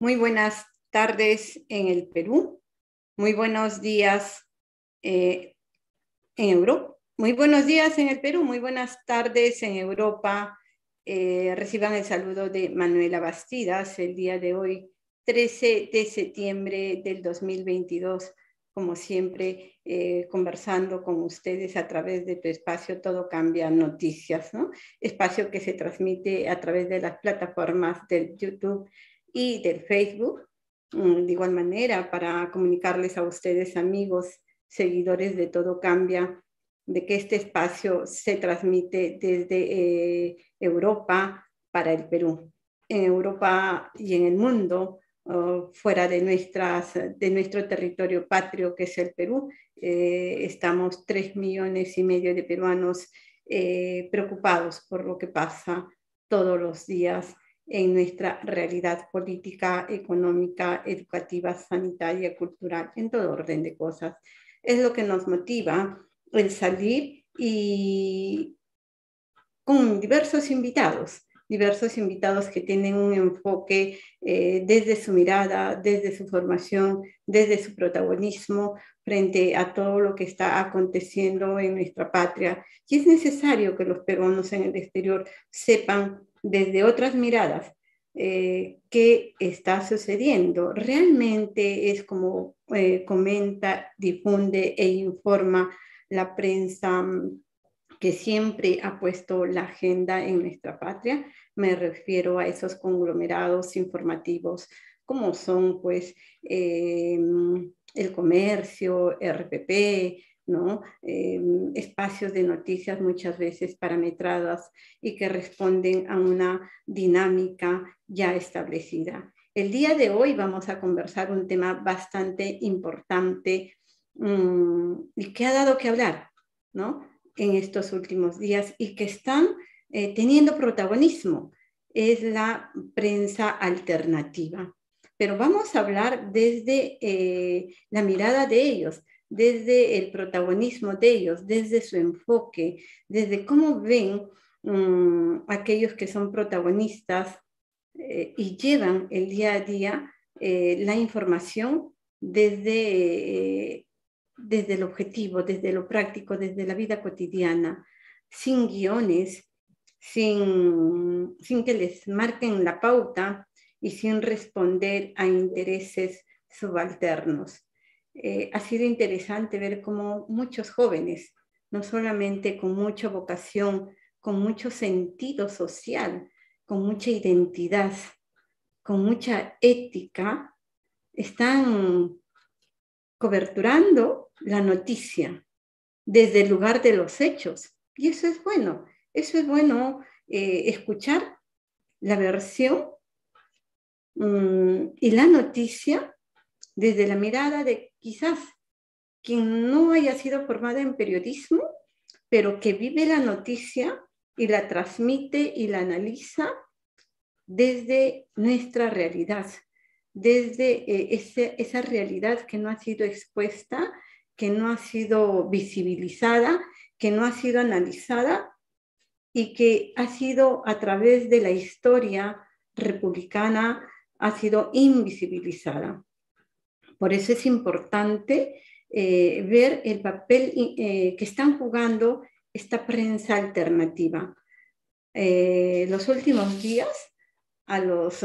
Muy buenas tardes en el Perú, muy buenos días en Europa, muy buenos días en el Perú, muy buenas tardes en Europa. Reciban el saludo de Manuela Bastidas el día de hoy, 13 de septiembre del 2022, como siempre, conversando con ustedes a través de tu espacio Todo Cambia Noticias, ¿no? Espacio que se transmite a través de las plataformas del YouTube y del Facebook. De igual manera, para comunicarles a ustedes, amigos, seguidores de Todo Cambia, de que este espacio se transmite desde Europa para el Perú. En Europa y en el mundo, fuera de nuestro territorio patrio, que es el Perú, estamos 3,5 millones de peruanos preocupados por lo que pasa todos los días en nuestra realidad política, económica, educativa, sanitaria, cultural, en todo orden de cosas. Es lo que nos motiva el salir y con diversos invitados que tienen un enfoque desde su mirada, desde su formación, desde su protagonismo frente a todo lo que está aconteciendo en nuestra patria. Y es necesario que los peruanos en el exterior sepan desde otras miradas qué está sucediendo. Realmente es como comenta, difunde e informa la prensa que siempre ha puesto la agenda en nuestra patria. Me refiero a esos conglomerados informativos como son pues El Comercio, RPP, ¿no? Espacios de noticias muchas veces parametradas y que responden a una dinámica ya establecida. El día de hoy vamos a conversar un tema bastante importante y que ha dado que hablar, ¿no? En estos últimos días y que están teniendo protagonismo. Es la prensa alternativa. Pero vamos a hablar desde la mirada de ellos, desde el protagonismo de ellos, desde su enfoque, desde cómo ven aquellos que son protagonistas y llevan el día a día la información desde el objetivo, desde lo práctico, desde la vida cotidiana, sin guiones, sin que les marquen la pauta y sin responder a intereses subalternos. Ha sido interesante ver cómo muchos jóvenes, no solamente con mucha vocación, con mucho sentido social, con mucha identidad, con mucha ética, están coberturando la noticia desde el lugar de los hechos. Y eso es bueno escuchar la versión y la noticia desde la mirada de quizás quien no haya sido formada en periodismo, pero que vive la noticia y la transmite y la analiza desde nuestra realidad, desde esa realidad que no ha sido expuesta, que no ha sido visibilizada, que no ha sido analizada y que ha sido a través de la historia republicana, ha sido invisibilizada. Por eso es importante ver el papel que están jugando esta prensa alternativa. Los últimos días, a los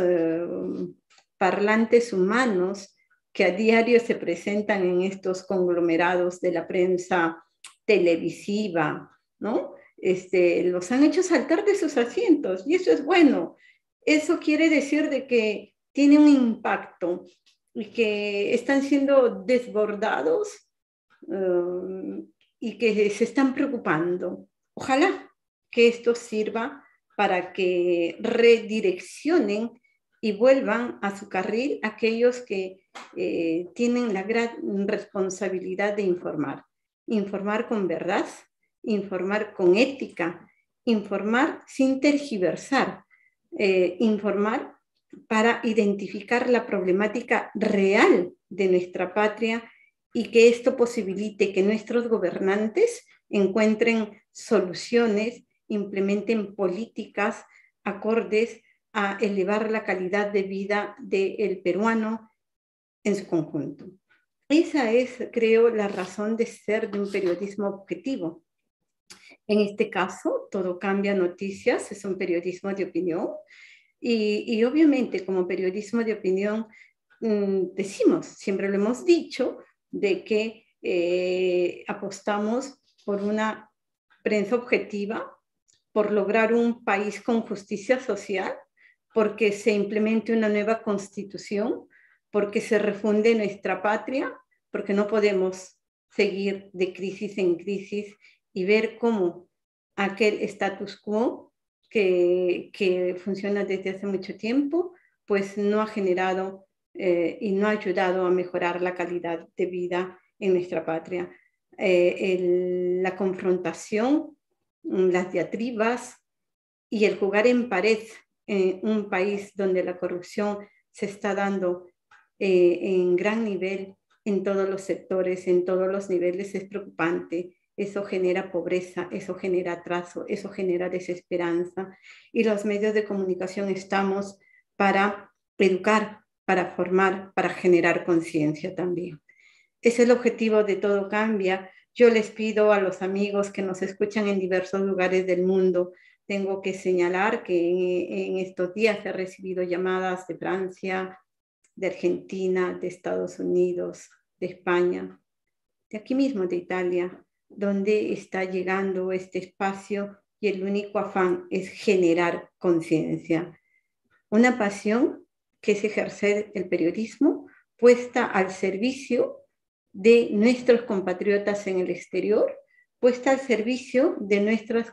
parlantes humanos que a diario se presentan en estos conglomerados de la prensa televisiva, ¿no? Los han hecho saltar de sus asientos y eso es bueno. Eso quiere decir de que tiene un impacto y que están siendo desbordados y que se están preocupando. Ojalá que esto sirva para que redireccionen y vuelvan a su carril aquellos que tienen la gran responsabilidad de informar. Informar con verdad, informar con ética, informar sin tergiversar, informar para identificar la problemática real de nuestra patria y que esto posibilite que nuestros gobernantes encuentren soluciones, implementen políticas acordes a elevar la calidad de vida del peruano en su conjunto. Esa es, creo, la razón de ser de un periodismo objetivo. En este caso, Todo Cambia Noticias es un periodismo de opinión y obviamente como periodismo de opinión decimos, siempre lo hemos dicho, de que apostamos por una prensa objetiva, por lograr un país con justicia social, porque se implemente una nueva constitución, porque se refunde nuestra patria, porque no podemos seguir de crisis en crisis y ver cómo aquel status quo que funciona desde hace mucho tiempo, pues no ha generado y no ha ayudado a mejorar la calidad de vida en nuestra patria. La confrontación, las diatribas y el jugar en pared en un país donde la corrupción se está dando en gran nivel en todos los sectores, en todos los niveles, es preocupante. Eso genera pobreza, eso genera atraso, eso genera desesperanza. Y los medios de comunicación estamos para educar, para formar, para generar conciencia también. Es el objetivo de Todo Cambia. Yo les pido a los amigos que nos escuchan en diversos lugares del mundo, tengo que señalar que en estos días he recibido llamadas de Francia, de Argentina, de Estados Unidos, de España, de aquí mismo, de Italia, donde está llegando este espacio y el único afán es generar conciencia. Una pasión que es ejercer el periodismo puesta al servicio de nuestros compatriotas en el exterior, puesta al servicio de nuestros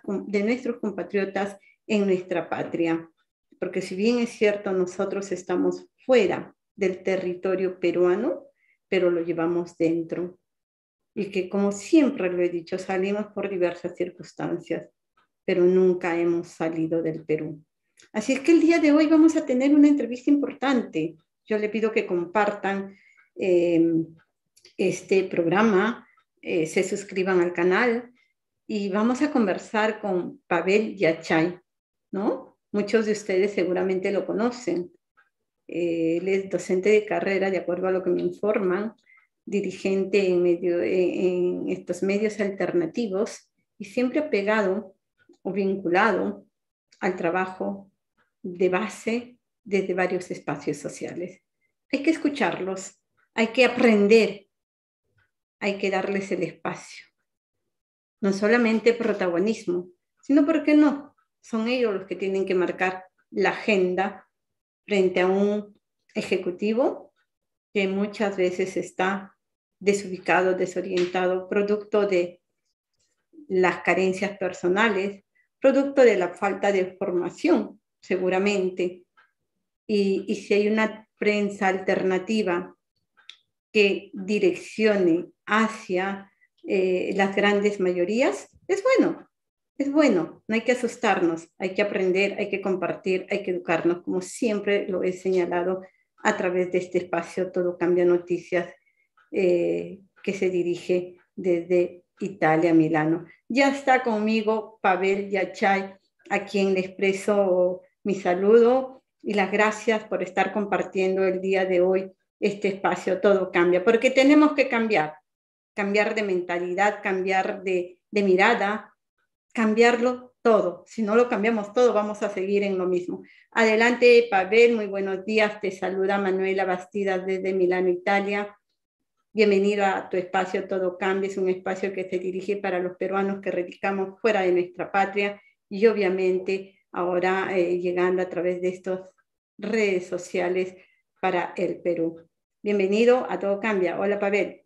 compatriotas en nuestra patria. Porque si bien es cierto, nosotros estamos fuera del territorio peruano, pero lo llevamos dentro. Y que, como siempre lo he dicho, salimos por diversas circunstancias, pero nunca hemos salido del Perú. Así es que el día de hoy vamos a tener una entrevista importante. Yo le pido que compartan este programa, se suscriban al canal y vamos a conversar con Pavel Yachay, ¿no? Muchos de ustedes seguramente lo conocen. Él es docente de carrera, de acuerdo a lo que me informan, dirigente en estos medios alternativos y siempre apegado o vinculado al trabajo de base desde varios espacios sociales. Hay que escucharlos, hay que aprender, hay que darles el espacio. No solamente protagonismo, sino, ¿por qué no? Son ellos los que tienen que marcar la agenda frente a un ejecutivo que muchas veces está desubicado, desorientado, producto de las carencias personales, producto de la falta de formación, seguramente. Y si hay una prensa alternativa que direccione hacia las grandes mayorías, es bueno, no hay que asustarnos, hay que aprender, hay que compartir, hay que educarnos, como siempre lo he señalado a través de este espacio Todo Cambia Noticias, que se dirige desde Italia, Milano. Ya está conmigo Pavel Yachay, a quien le expreso mi saludo y las gracias por estar compartiendo el día de hoy este espacio Todo Cambia, porque tenemos que cambiar de mentalidad, cambiar de mirada, cambiarlo todo. Si no lo cambiamos todo, vamos a seguir en lo mismo. Adelante, Pavel, muy buenos días. Te saluda Manuela Bastidas desde Milano, Italia. Bienvenido a tu espacio Todo Cambia. Es un espacio que se dirige para los peruanos que radicamos fuera de nuestra patria y obviamente ahora llegando a través de estas redes sociales para el Perú. Bienvenido a Todo Cambia. Hola, Pavel.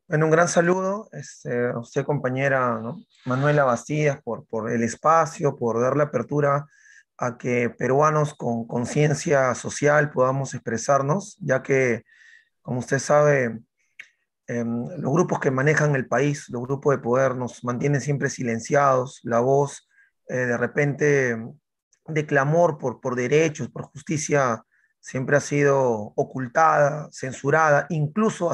Bueno, un gran saludo a usted, compañera, ¿no? Manuela Bastidas, por el espacio, por dar la apertura a que peruanos con conciencia social podamos expresarnos, ya que, como usted sabe, los grupos que manejan el país, los grupos de poder, nos mantienen siempre silenciados, la voz de repente de clamor por derechos, por justicia, siempre ha sido ocultada, censurada, incluso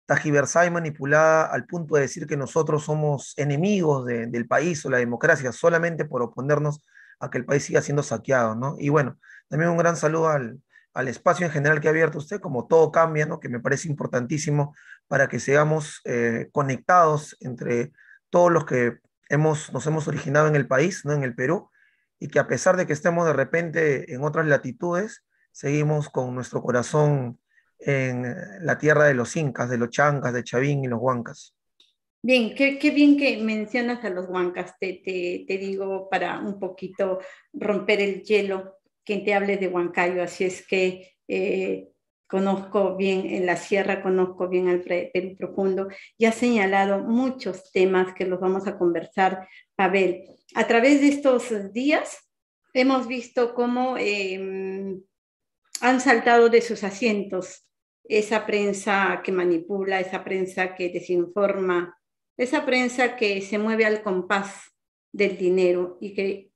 tergiversada y manipulada al punto de decir que nosotros somos enemigos del país o la democracia solamente por oponernos a que el país siga siendo saqueado, ¿no? Y bueno, también un gran saludo al espacio en general que ha abierto usted, como todo cambia, ¿no? Que me parece importantísimo para que sigamos conectados entre todos los que nos hemos originado en el país, ¿no? En el Perú, y que a pesar de que estemos de repente en otras latitudes, seguimos con nuestro corazón en la tierra de los incas, de los chancas, de Chavín y los huancas. Bien, qué bien que mencionas a los huancas. Te digo para un poquito romper el hielo, que te hable de Huancayo. Así es que conozco bien en la sierra, conozco bien el Perú profundo y ha señalado muchos temas que los vamos a conversar, Pavel. A través de estos días hemos visto cómo han saltado de sus asientos esa prensa que manipula, esa prensa que desinforma, esa prensa que se mueve al compás del dinero y que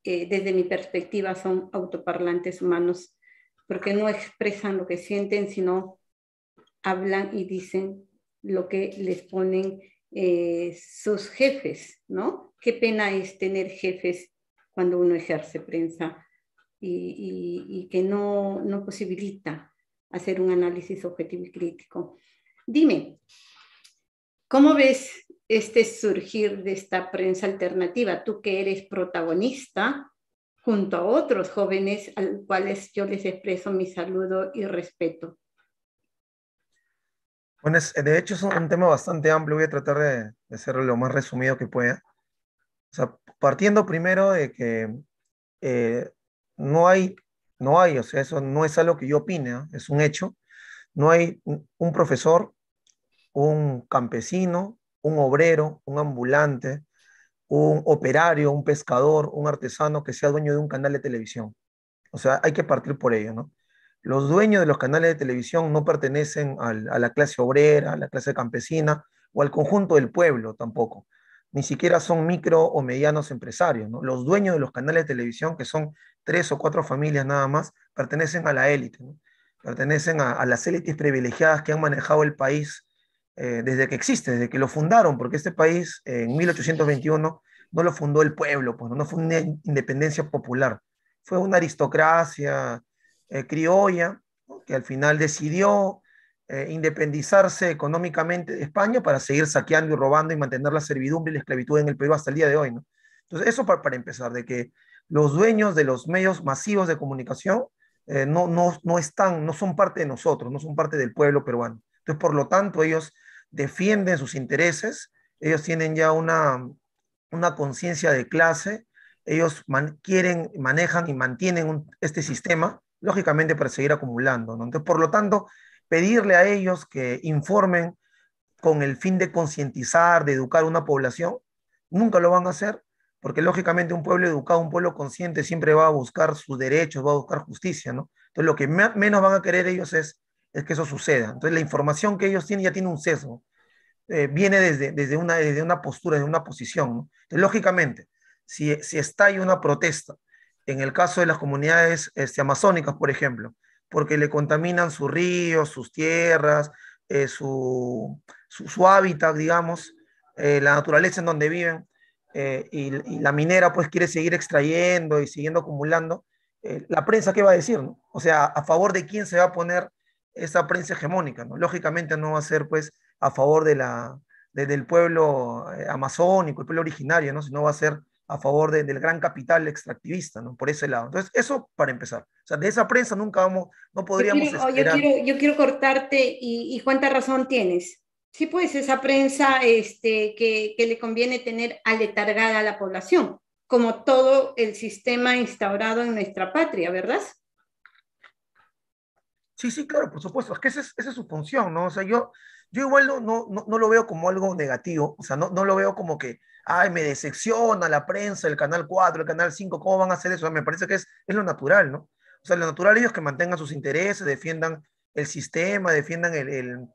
desde mi perspectiva son autoparlantes humanos, porque no expresan lo que sienten, sino hablan y dicen lo que les ponen sus jefes, ¿no? Qué pena es tener jefes cuando uno ejerce prensa y que no posibilita hacer un análisis objetivo y crítico. Dime, ¿cómo ves este surgir de esta prensa alternativa? Tú que eres protagonista junto a otros jóvenes a los cuales yo les expreso mi saludo y respeto. Bueno, de hecho es un tema bastante amplio, voy a tratar de hacerlo lo más resumido que pueda. O sea, partiendo primero de que eh, no hay, no hay, o sea, eso no es algo que yo opine, ¿no? Es un hecho. No hay un profesor, un campesino, un obrero, un ambulante, un operario, un pescador, un artesano que sea dueño de un canal de televisión. O sea, hay que partir por ello, ¿no? Los dueños de los canales de televisión no pertenecen a la clase obrera, a la clase campesina o al conjunto del pueblo tampoco. Ni siquiera son micro o medianos empresarios, ¿no? Los dueños de los canales de televisión, que son tres o cuatro familias nada más, pertenecen a la élite, ¿no? Pertenecen a las élites privilegiadas que han manejado el país desde que existe, desde que lo fundaron, porque este país en 1821 no lo fundó el pueblo, pues, no fue una independencia popular, fue una aristocracia criolla, ¿no? Que al final decidió independizarse económicamente de España para seguir saqueando y robando y mantener la servidumbre y la esclavitud en el Perú hasta el día de hoy, ¿no? Entonces, eso para empezar, de que los dueños de los medios masivos de comunicación no están, no son parte de nosotros, no son parte del pueblo peruano. Entonces, por lo tanto, ellos defienden sus intereses, ellos tienen ya una conciencia de clase, ellos quieren, manejan y mantienen este sistema, lógicamente para seguir acumulando, ¿no? Entonces, por lo tanto, pedirle a ellos que informen con el fin de concientizar, de educar a una población, nunca lo van a hacer, porque lógicamente un pueblo educado, un pueblo consciente siempre va a buscar sus derechos, va a buscar justicia, ¿no? Entonces, lo que menos van a querer ellos es que eso suceda. Entonces, la información que ellos tienen ya tiene un sesgo, viene desde una postura, desde una posición, ¿no? Entonces, lógicamente, si estalla una protesta, en el caso de las comunidades amazónicas, por ejemplo, porque le contaminan sus ríos, sus tierras, su hábitat, digamos, la naturaleza en donde viven, y la minera pues quiere seguir extrayendo y siguiendo acumulando, la prensa, ¿qué va a decir, no? O sea, ¿a favor de quién se va a poner esa prensa hegemónica, no? Lógicamente no va a ser pues a favor del pueblo amazónico, el pueblo originario, ¿no? Sino va a ser a favor del gran capital extractivista, ¿no? Por ese lado. Entonces, eso para empezar. O sea, de esa prensa nunca vamos, no podríamos esperar. Yo quiero cortarte y cuánta razón tienes. Sí, pues esa prensa que le conviene tener aletargada a la población, como todo el sistema instaurado en nuestra patria, ¿verdad? Sí, sí, claro, por supuesto. Es que esa es su función, ¿no? O sea, yo igual no lo veo como algo negativo. O sea, no lo veo como que, ay, me decepciona la prensa, el Canal 4, el Canal 5, ¿cómo van a hacer eso? Me parece que es lo natural, ¿no? O sea, lo natural ellos que mantengan sus intereses, defiendan el sistema, defiendan el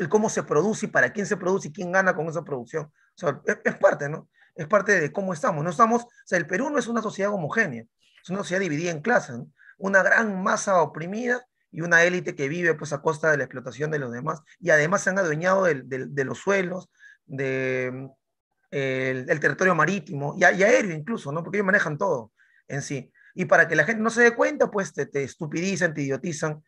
cómo se produce y para quién se produce y quién gana con esa producción. O sea, es parte, ¿no? Es parte de cómo estamos. No estamos, o sea, el Perú no es una sociedad homogénea, es una sociedad dividida en clases, ¿no? Una gran masa oprimida y una élite que vive pues a costa de la explotación de los demás, y además se han adueñado de los suelos, de, el territorio marítimo y aéreo incluso, ¿no? Porque ellos manejan todo en sí. Y para que la gente no se dé cuenta, pues te estupidizan, te idiotizan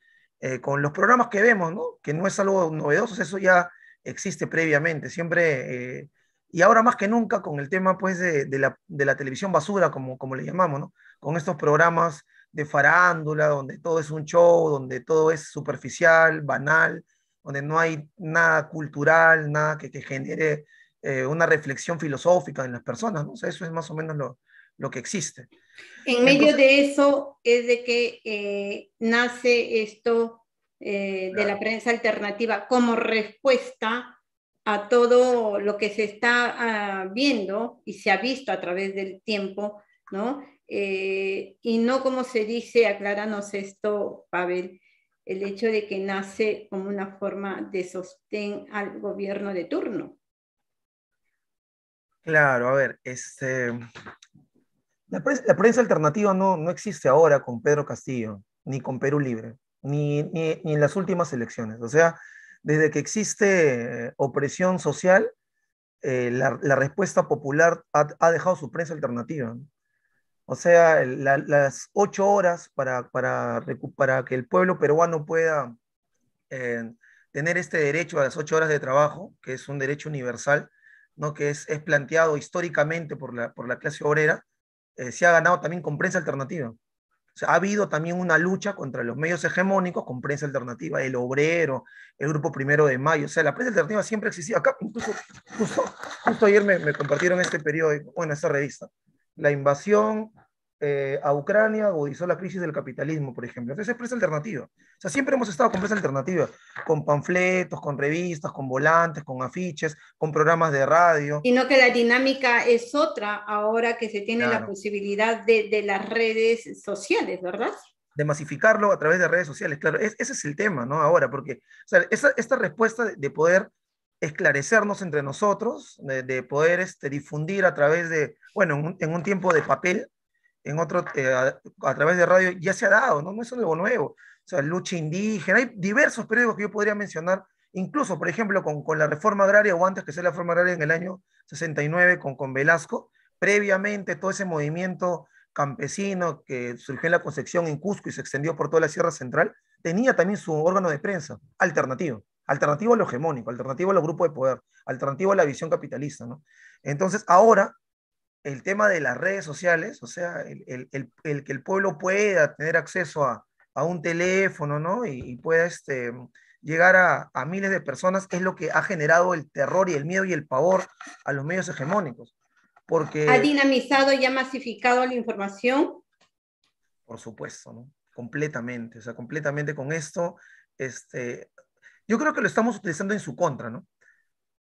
con los programas que vemos, ¿no? Que no es algo novedoso, eso ya existe previamente, siempre, y ahora más que nunca con el tema pues de la televisión basura, como le llamamos, ¿no? Con estos programas de farándula, donde todo es un show, donde todo es superficial, banal, donde no hay nada cultural, nada que genere una reflexión filosófica en las personas, ¿no? O sea, eso es más o menos lo que existe. En medio Entonces, de eso es de que nace esto de la claro. prensa alternativa como respuesta a todo lo que se está viendo y se ha visto a través del tiempo, ¿no? Y no como se dice, acláranos esto, Pavel, el hecho de que nace como una forma de sostén al gobierno de turno. Claro, a ver, la prensa alternativa no existe ahora con Pedro Castillo, ni con Perú Libre, ni en las últimas elecciones. O sea, desde que existe opresión social, la respuesta popular ha dejado su prensa alternativa, ¿no? O sea, las 8 horas para que el pueblo peruano pueda eh, tener este derecho a las 8 horas de trabajo, que es un derecho universal, ¿no? Que es planteado históricamente por la clase obrera, se ha ganado también con prensa alternativa. O sea, ha habido también una lucha contra los medios hegemónicos con prensa alternativa, el Obrero, el Grupo Primero de Mayo. O sea, la prensa alternativa siempre ha existido. Acá, incluso, justo, justo ayer me compartieron este periódico, bueno, esta revista. La invasión a Ucrania agudizó la crisis del capitalismo, por ejemplo. Entonces es prensa alternativa. O sea, siempre hemos estado con prensa alternativa, con panfletos, con revistas, con volantes, con afiches, con programas de radio. Sino que la dinámica es otra ahora que se tiene la Claro, posibilidad de las redes sociales, ¿verdad? de masificarlo a través de redes sociales. Claro, ese es el tema, ¿no? Ahora, porque o sea, esta respuesta de poder esclarecernos entre nosotros, de poder difundir a través de, bueno, en un tiempo de papel, en otro, a través de radio, ya se ha dado, ¿no? No es algo nuevo. O sea, lucha indígena, hay diversos periódicos que yo podría mencionar, incluso, por ejemplo, con la reforma agraria o antes que sea la reforma agraria en el año 69 con Velasco, previamente todo ese movimiento campesino que surgió en la Concepción, en Cusco y se extendió por toda la Sierra Central, tenía también su órgano de prensa alternativo, alternativo a lo hegemónico, alternativo a los grupos de poder, alternativo a la visión capitalista, ¿no? Entonces, ahora, el tema de las redes sociales, o sea, el que el pueblo pueda tener acceso a un teléfono, ¿no? Y pueda llegar a miles de personas, es lo que ha generado el terror y el miedo y el pavor a los medios hegemónicos. Ha Porque dinamizado y ha masificado la información. por supuesto, ¿no? Completamente, o sea, completamente con esto, este, yo creo que lo estamos utilizando en su contra, ¿no?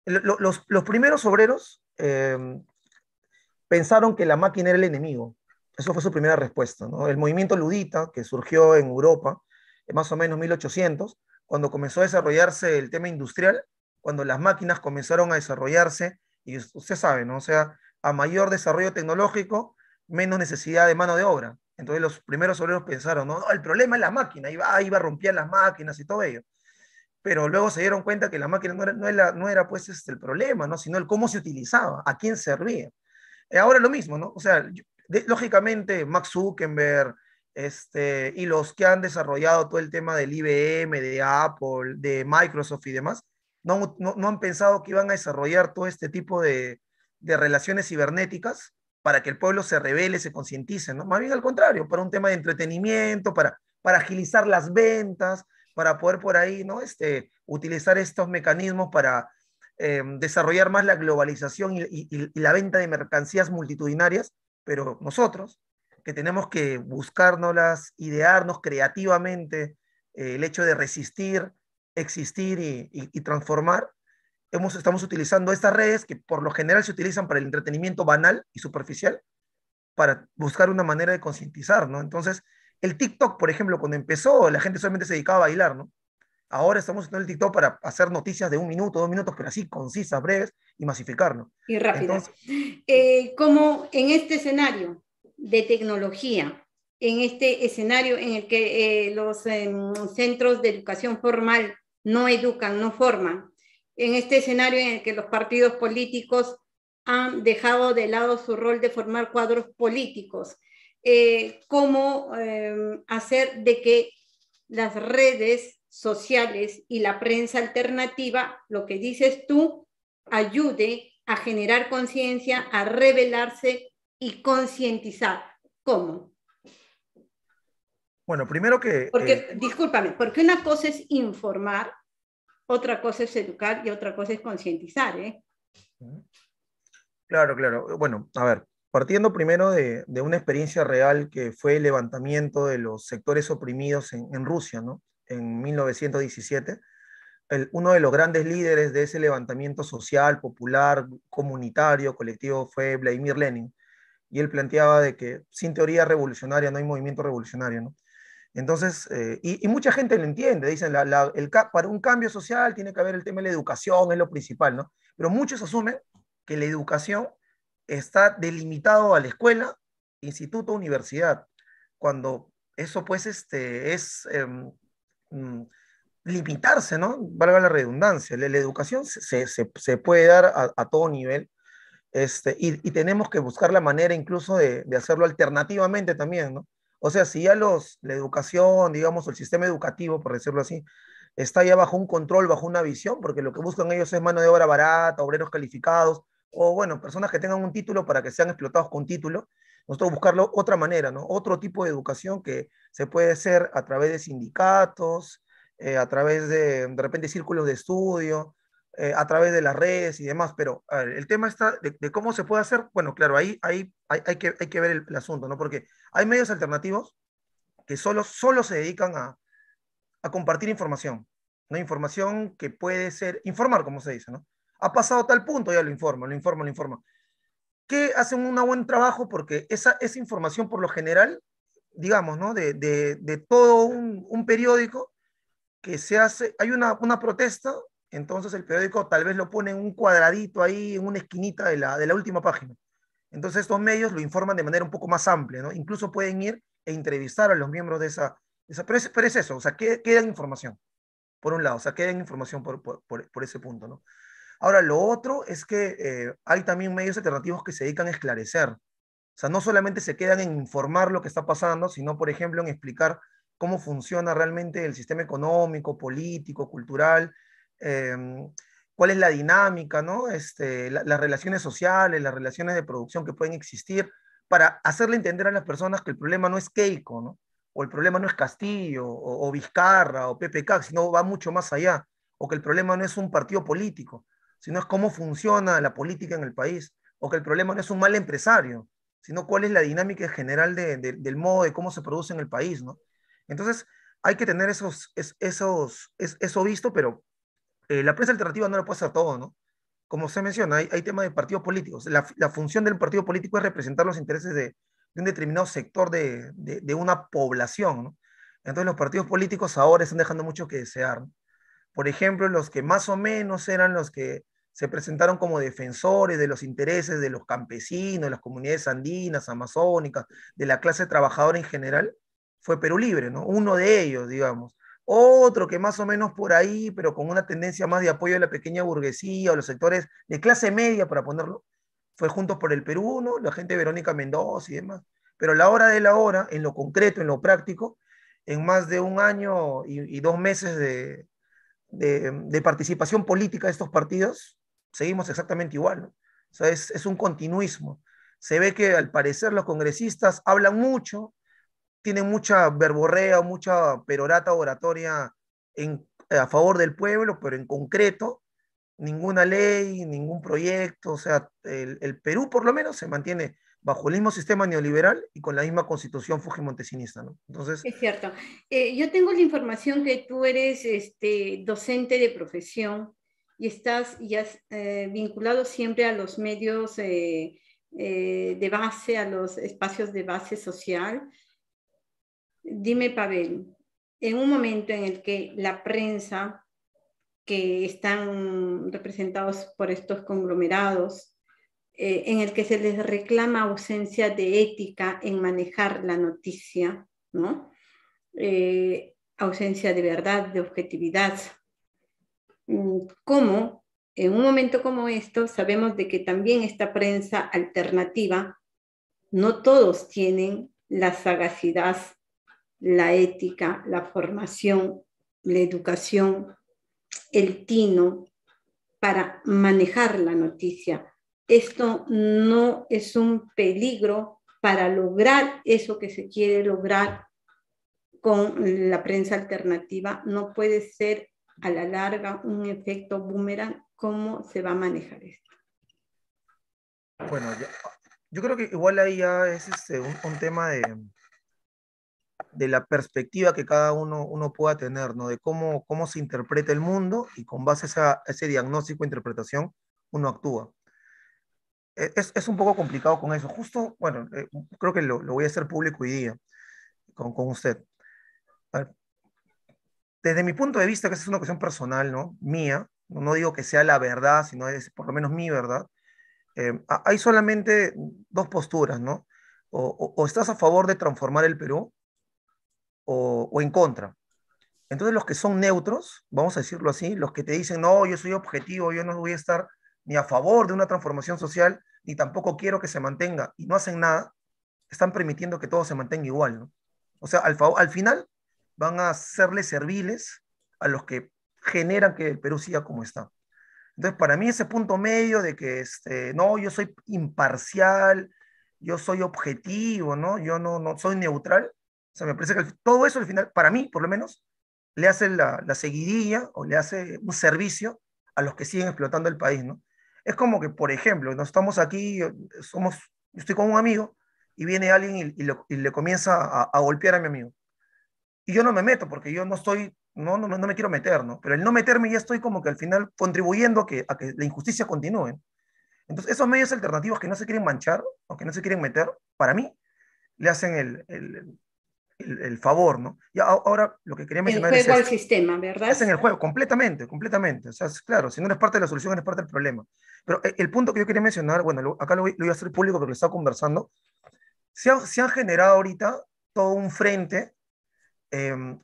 Los primeros obreros pensaron que la máquina era el enemigo. Eso fue su primera respuesta, ¿no? El movimiento ludita, que surgió en Europa, en más o menos 1800, cuando comenzó a desarrollarse el tema industrial, cuando las máquinas comenzaron a desarrollarse, y usted sabe, ¿no? O sea, a mayor desarrollo tecnológico, menos necesidad de mano de obra. Entonces los primeros obreros pensaron, no, no, el problema es la máquina, iba a romper las máquinas y todo ello. Pero luego se dieron cuenta que la máquina no era pues el problema, ¿no? Sino el cómo se utilizaba, a quién servía. Ahora lo mismo, ¿no? O sea, lógicamente Max Zuckerberg y los que han desarrollado todo el tema del IBM, de Apple, de Microsoft y demás, no han pensado que iban a desarrollar todo este tipo de relaciones cibernéticas para que el pueblo se revele, se concientice, ¿no? Más bien al contrario, para un tema de entretenimiento, para agilizar las ventas, para poder por ahí, ¿no? Utilizar estos mecanismos para desarrollar más la globalización y la venta de mercancías multitudinarias, pero nosotros, que tenemos que buscárnoslas, idearnos creativamente el hecho de resistir, existir y transformar, estamos utilizando estas redes que por lo general se utilizan para el entretenimiento banal y superficial, para buscar una manera de concientizar, ¿no? Entonces, el TikTok, por ejemplo, cuando empezó, la gente solamente se dedicaba a bailar, ¿no? Ahora estamos usando el TikTok para hacer noticias de 1 minuto, 2 minutos, pero así concisas, breves y masificarlo. Y rápida. Entonces, Como en este escenario de tecnología, en este escenario en el que los centros de educación formal no educan, no forman, en este escenario en el que los partidos políticos han dejado de lado su rol de formar cuadros políticos, cómo hacer de que las redes sociales y la prensa alternativa, lo que dices tú, ayude a generar conciencia, a rebelarse y concientizar. ¿Cómo? Bueno, primero que el Porque, tema... discúlpame, porque una cosa es informar, otra cosa es educar y otra cosa es concientizar, ¿eh? Claro, claro. Bueno, a ver, partiendo primero de una experiencia real que fue el levantamiento de los sectores oprimidos en Rusia, ¿no? En 1917, uno de los grandes líderes de ese levantamiento social, popular, comunitario, colectivo, fue Vladimir Lenin. Y él planteaba de que sin teoría revolucionaria no hay movimiento revolucionario, ¿no? Entonces, y mucha gente lo entiende, dicen, para un cambio social tiene que haber el tema de la educación, es lo principal, ¿no? Pero muchos asumen que la educación está delimitado a la escuela, instituto, universidad, cuando eso pues es limitarse, ¿no? Valga la redundancia, la educación se puede dar a todo nivel, y tenemos que buscar la manera incluso de hacerlo alternativamente también, ¿no? O sea, si ya la educación, digamos, el sistema educativo, por decirlo así, está ya bajo un control, bajo una visión, porque lo que buscan ellos es mano de obra barata, obreros calificados, o bueno, personas que tengan un título para que sean explotados con título, nosotros buscarlo otra manera, ¿no? Otro tipo de educación que se puede hacer a través de sindicatos, a través de repente círculos de estudio, a través de las redes y demás, pero a ver, el tema está de cómo se puede hacer, bueno, claro, ahí hay que ver el asunto, ¿no? Porque hay medios alternativos que solo se dedican a compartir información, ¿no? Información que puede ser, informar, como se dice, ¿no? Ha pasado tal punto, ya lo informa, lo informa, lo informa. Que hacen un buen trabajo porque esa información por lo general, digamos, ¿no? De todo un periódico, que se hace, hay una protesta, entonces el periódico tal vez lo pone en un cuadradito ahí, en una esquinita de la última página. Entonces estos medios lo informan de manera un poco más amplia, ¿no? Incluso pueden ir e entrevistar a los miembros pero es eso, o sea, queda información, por un lado, o sea, queda información por ese punto, ¿no? Ahora, lo otro es que hay también medios alternativos que se dedican a esclarecer. O sea, no solamente se quedan en informar lo que está pasando, sino, por ejemplo, en explicar cómo funciona realmente el sistema económico, político, cultural, eh, cuál es la dinámica, ¿no? Las relaciones sociales, las relaciones de producción que pueden existir, para hacerle entender a las personas que el problema no es Keiko, ¿no? O el problema no es Castillo, o Vizcarra, o PPK, sino va mucho más allá, o que el problema no es un partido político, sino es cómo funciona la política en el país, o que el problema no es un mal empresario, sino cuál es la dinámica general del modo de cómo se produce en el país, ¿no? Entonces, hay que tener eso visto, pero la prensa alternativa no lo puede hacer todo, ¿no? Como se menciona, hay temas de partidos políticos. La función del partido político es representar los intereses de un determinado sector de una población, ¿no? Entonces, los partidos políticos ahora están dejando mucho que desear, ¿no? Por ejemplo, los que más o menos eran los que se presentaron como defensores de los intereses de los campesinos, de las comunidades andinas, amazónicas, de la clase trabajadora en general, fue Perú Libre, ¿no? Uno de ellos, digamos. Otro que más o menos por ahí, pero con una tendencia más de apoyo a la pequeña burguesía o los sectores de clase media, para ponerlo, fue Juntos por el Perú, ¿no? La gente de Verónica Mendoza y demás. Pero a la hora de la hora, en lo concreto, en lo práctico, en más de un año y 2 meses de participación política de estos partidos, seguimos exactamente igual, ¿no? O sea, es un continuismo. Se ve que al parecer los congresistas hablan mucho, tienen mucha verborrea, mucha perorata oratoria a favor del pueblo, pero en concreto, ninguna ley, ningún proyecto, o sea, el Perú por lo menos se mantiene bajo el mismo sistema neoliberal y con la misma constitución fujimontesinista, ¿no? Entonces, Es cierto. Yo tengo la información que tú eres docente de profesión y estás ya vinculado siempre a los medios de base, a los espacios de base social. Dime, Pavel, en un momento en el que la prensa, que están representados por estos conglomerados, en el que se les reclama ausencia de ética en manejar la noticia, ¿no? Ausencia de verdad, de objetividad. Como en un momento como esto sabemos de que también esta prensa alternativa, no todos tienen la sagacidad, la ética, la formación, la educación, el tino para manejar la noticia. Esto no es un peligro para lograr eso que se quiere lograr con la prensa alternativa. No puede ser a la larga un efecto boomerang. ¿Cómo se va a manejar esto? Bueno, yo creo que igual ahí ya es un tema de la perspectiva que cada uno pueda tener, ¿no? De cómo se interpreta el mundo y con base a ese diagnóstico e interpretación uno actúa. Es un poco complicado con eso. Justo, bueno, creo que lo voy a hacer público hoy día con usted. A ver, desde mi punto de vista, que esa es una cuestión personal, ¿no? Mía, no digo que sea la verdad, sino es por lo menos mi verdad. Hay solamente dos posturas, ¿no? O estás a favor de transformar el Perú o en contra. Entonces los que son neutros, vamos a decirlo así, los que te dicen, no, yo soy objetivo, yo no voy a estar ni a favor de una transformación social, ni tampoco quiero que se mantenga, y no hacen nada, están permitiendo que todo se mantenga igual, ¿no? O sea, al final van a serles serviles a los que generan que el Perú siga como está. Entonces, para mí ese punto medio de que, no, yo soy imparcial, yo soy objetivo, ¿no? Yo no soy neutral. O sea, me parece que todo eso al final, para mí, por lo menos, le hace la seguidilla o le hace un servicio a los que siguen explotando el país, ¿no? Es como que, por ejemplo, nos estamos aquí, yo estoy con un amigo y viene alguien y le comienza a golpear a mi amigo. Y yo no me meto porque yo no estoy, no me quiero meter, ¿no? Pero el no meterme ya estoy como que al final contribuyendo a que la injusticia continúe. Entonces, esos medios alternativos que no se quieren manchar o que no se quieren meter, para mí, le hacen el favor, ¿no? Y ahora lo que quería En mencionar es juego al esto. sistema, ¿verdad? Hacen el juego completamente, completamente. O sea, claro, si no eres parte de la solución, eres parte del problema. Pero el punto que yo quería mencionar, bueno, acá lo voy a hacer público porque lo estaba conversando, se han generado ahorita todo un frente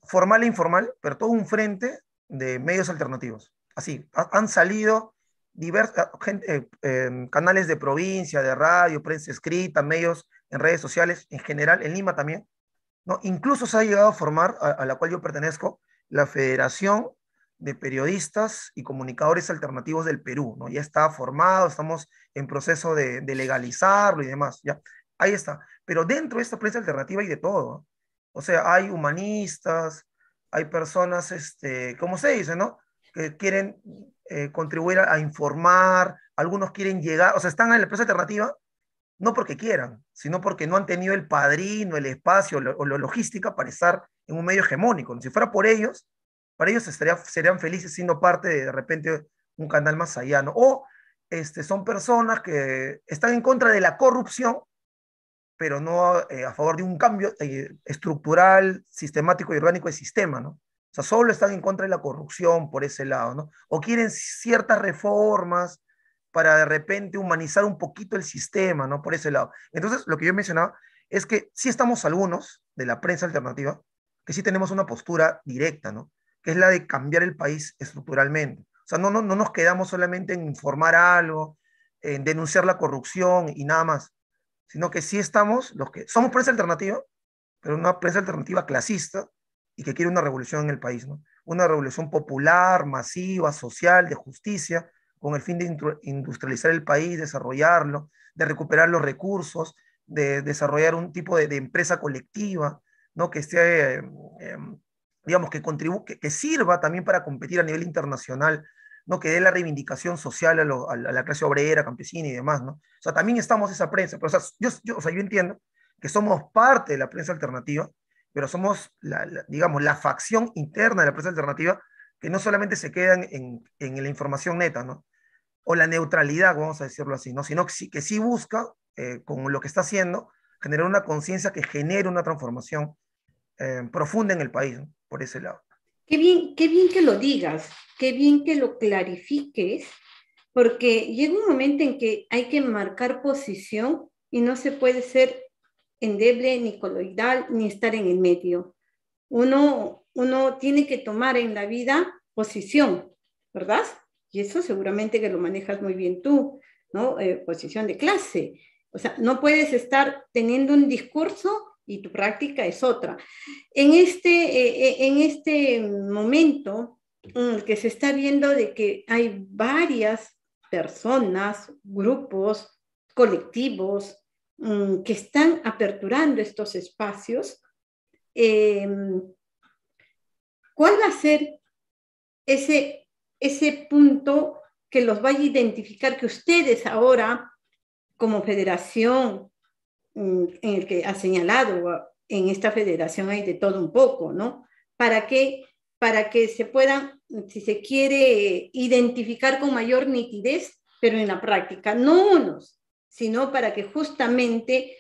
formal e informal, pero todo un frente de medios alternativos. Así, han salido canales de provincia, de radio, prensa escrita, medios en redes sociales, en general, en Lima también, ¿no? Incluso se ha llegado a formar, a la cual yo pertenezco, la Federación de Periodistas y Comunicadores Alternativos del Perú, ¿no? Ya está formado, estamos en proceso de legalizarlo y demás, ¿ya? Ahí está. Pero dentro de esta prensa alternativa hay de todo, ¿no? O sea, hay humanistas, hay personas, ¿cómo se dice, no? Que quieren contribuir a informar, algunos quieren llegar, o sea, están en la prensa alternativa, no porque quieran, sino porque no han tenido el padrino, el espacio o la logística para estar en un medio hegemónico. Si fuera por ellos, para ellos serían felices siendo parte de repente un canal más allá, ¿no? O son personas que están en contra de la corrupción, pero no a favor de un cambio estructural, sistemático y orgánico del sistema, ¿no? O sea, solo están en contra de la corrupción por ese lado, ¿no? O quieren ciertas reformas para de repente humanizar un poquito el sistema, ¿no? Por ese lado. Entonces, lo que yo mencionaba es que sí estamos algunos de la prensa alternativa, que sí tenemos una postura directa, ¿no? Que es la de cambiar el país estructuralmente. O sea, no nos quedamos solamente en informar algo, en denunciar la corrupción y nada más, sino que sí estamos, los que somos prensa alternativa, pero una prensa alternativa clasista y que quiere una revolución en el país, ¿no? Una revolución popular, masiva, social, de justicia, con el fin de industrializar el país, desarrollarlo, de recuperar los recursos, de desarrollar un tipo de empresa colectiva, ¿no? Que esté, digamos, que sirva también para competir a nivel internacional, ¿no? Que dé la reivindicación social a la clase obrera, campesina y demás, ¿no? O sea, también estamos esa prensa, pero o sea, o sea, yo entiendo que somos parte de la prensa alternativa, pero somos, digamos, la facción interna de la prensa alternativa que no solamente se quedan en la información neta, ¿no? O la neutralidad, vamos a decirlo así, ¿no? Sino que sí busca, con lo que está haciendo, generar una conciencia que genere una transformación profunda en el país, ¿no? Por ese lado. Qué bien que lo digas, qué bien que lo clarifiques, porque llega un momento en que hay que marcar posición y no se puede ser endeble ni coloidal ni estar en el medio. Uno tiene que tomar en la vida posición, ¿verdad? Y eso seguramente que lo manejas muy bien tú, ¿no? Posición de clase. O sea, no puedes estar teniendo un discurso y tu práctica es otra. En este momento que se está viendo de que hay varias personas, grupos, colectivos que están aperturando estos espacios, eh, ¿cuál va a ser ese punto que los vaya a identificar que ustedes ahora, como federación, en el que ha señalado, en esta federación hay de todo un poco, ¿no? Para que, para que se puedan, si se quiere, identificar con mayor nitidez, pero en la práctica, no unos, sino para que justamente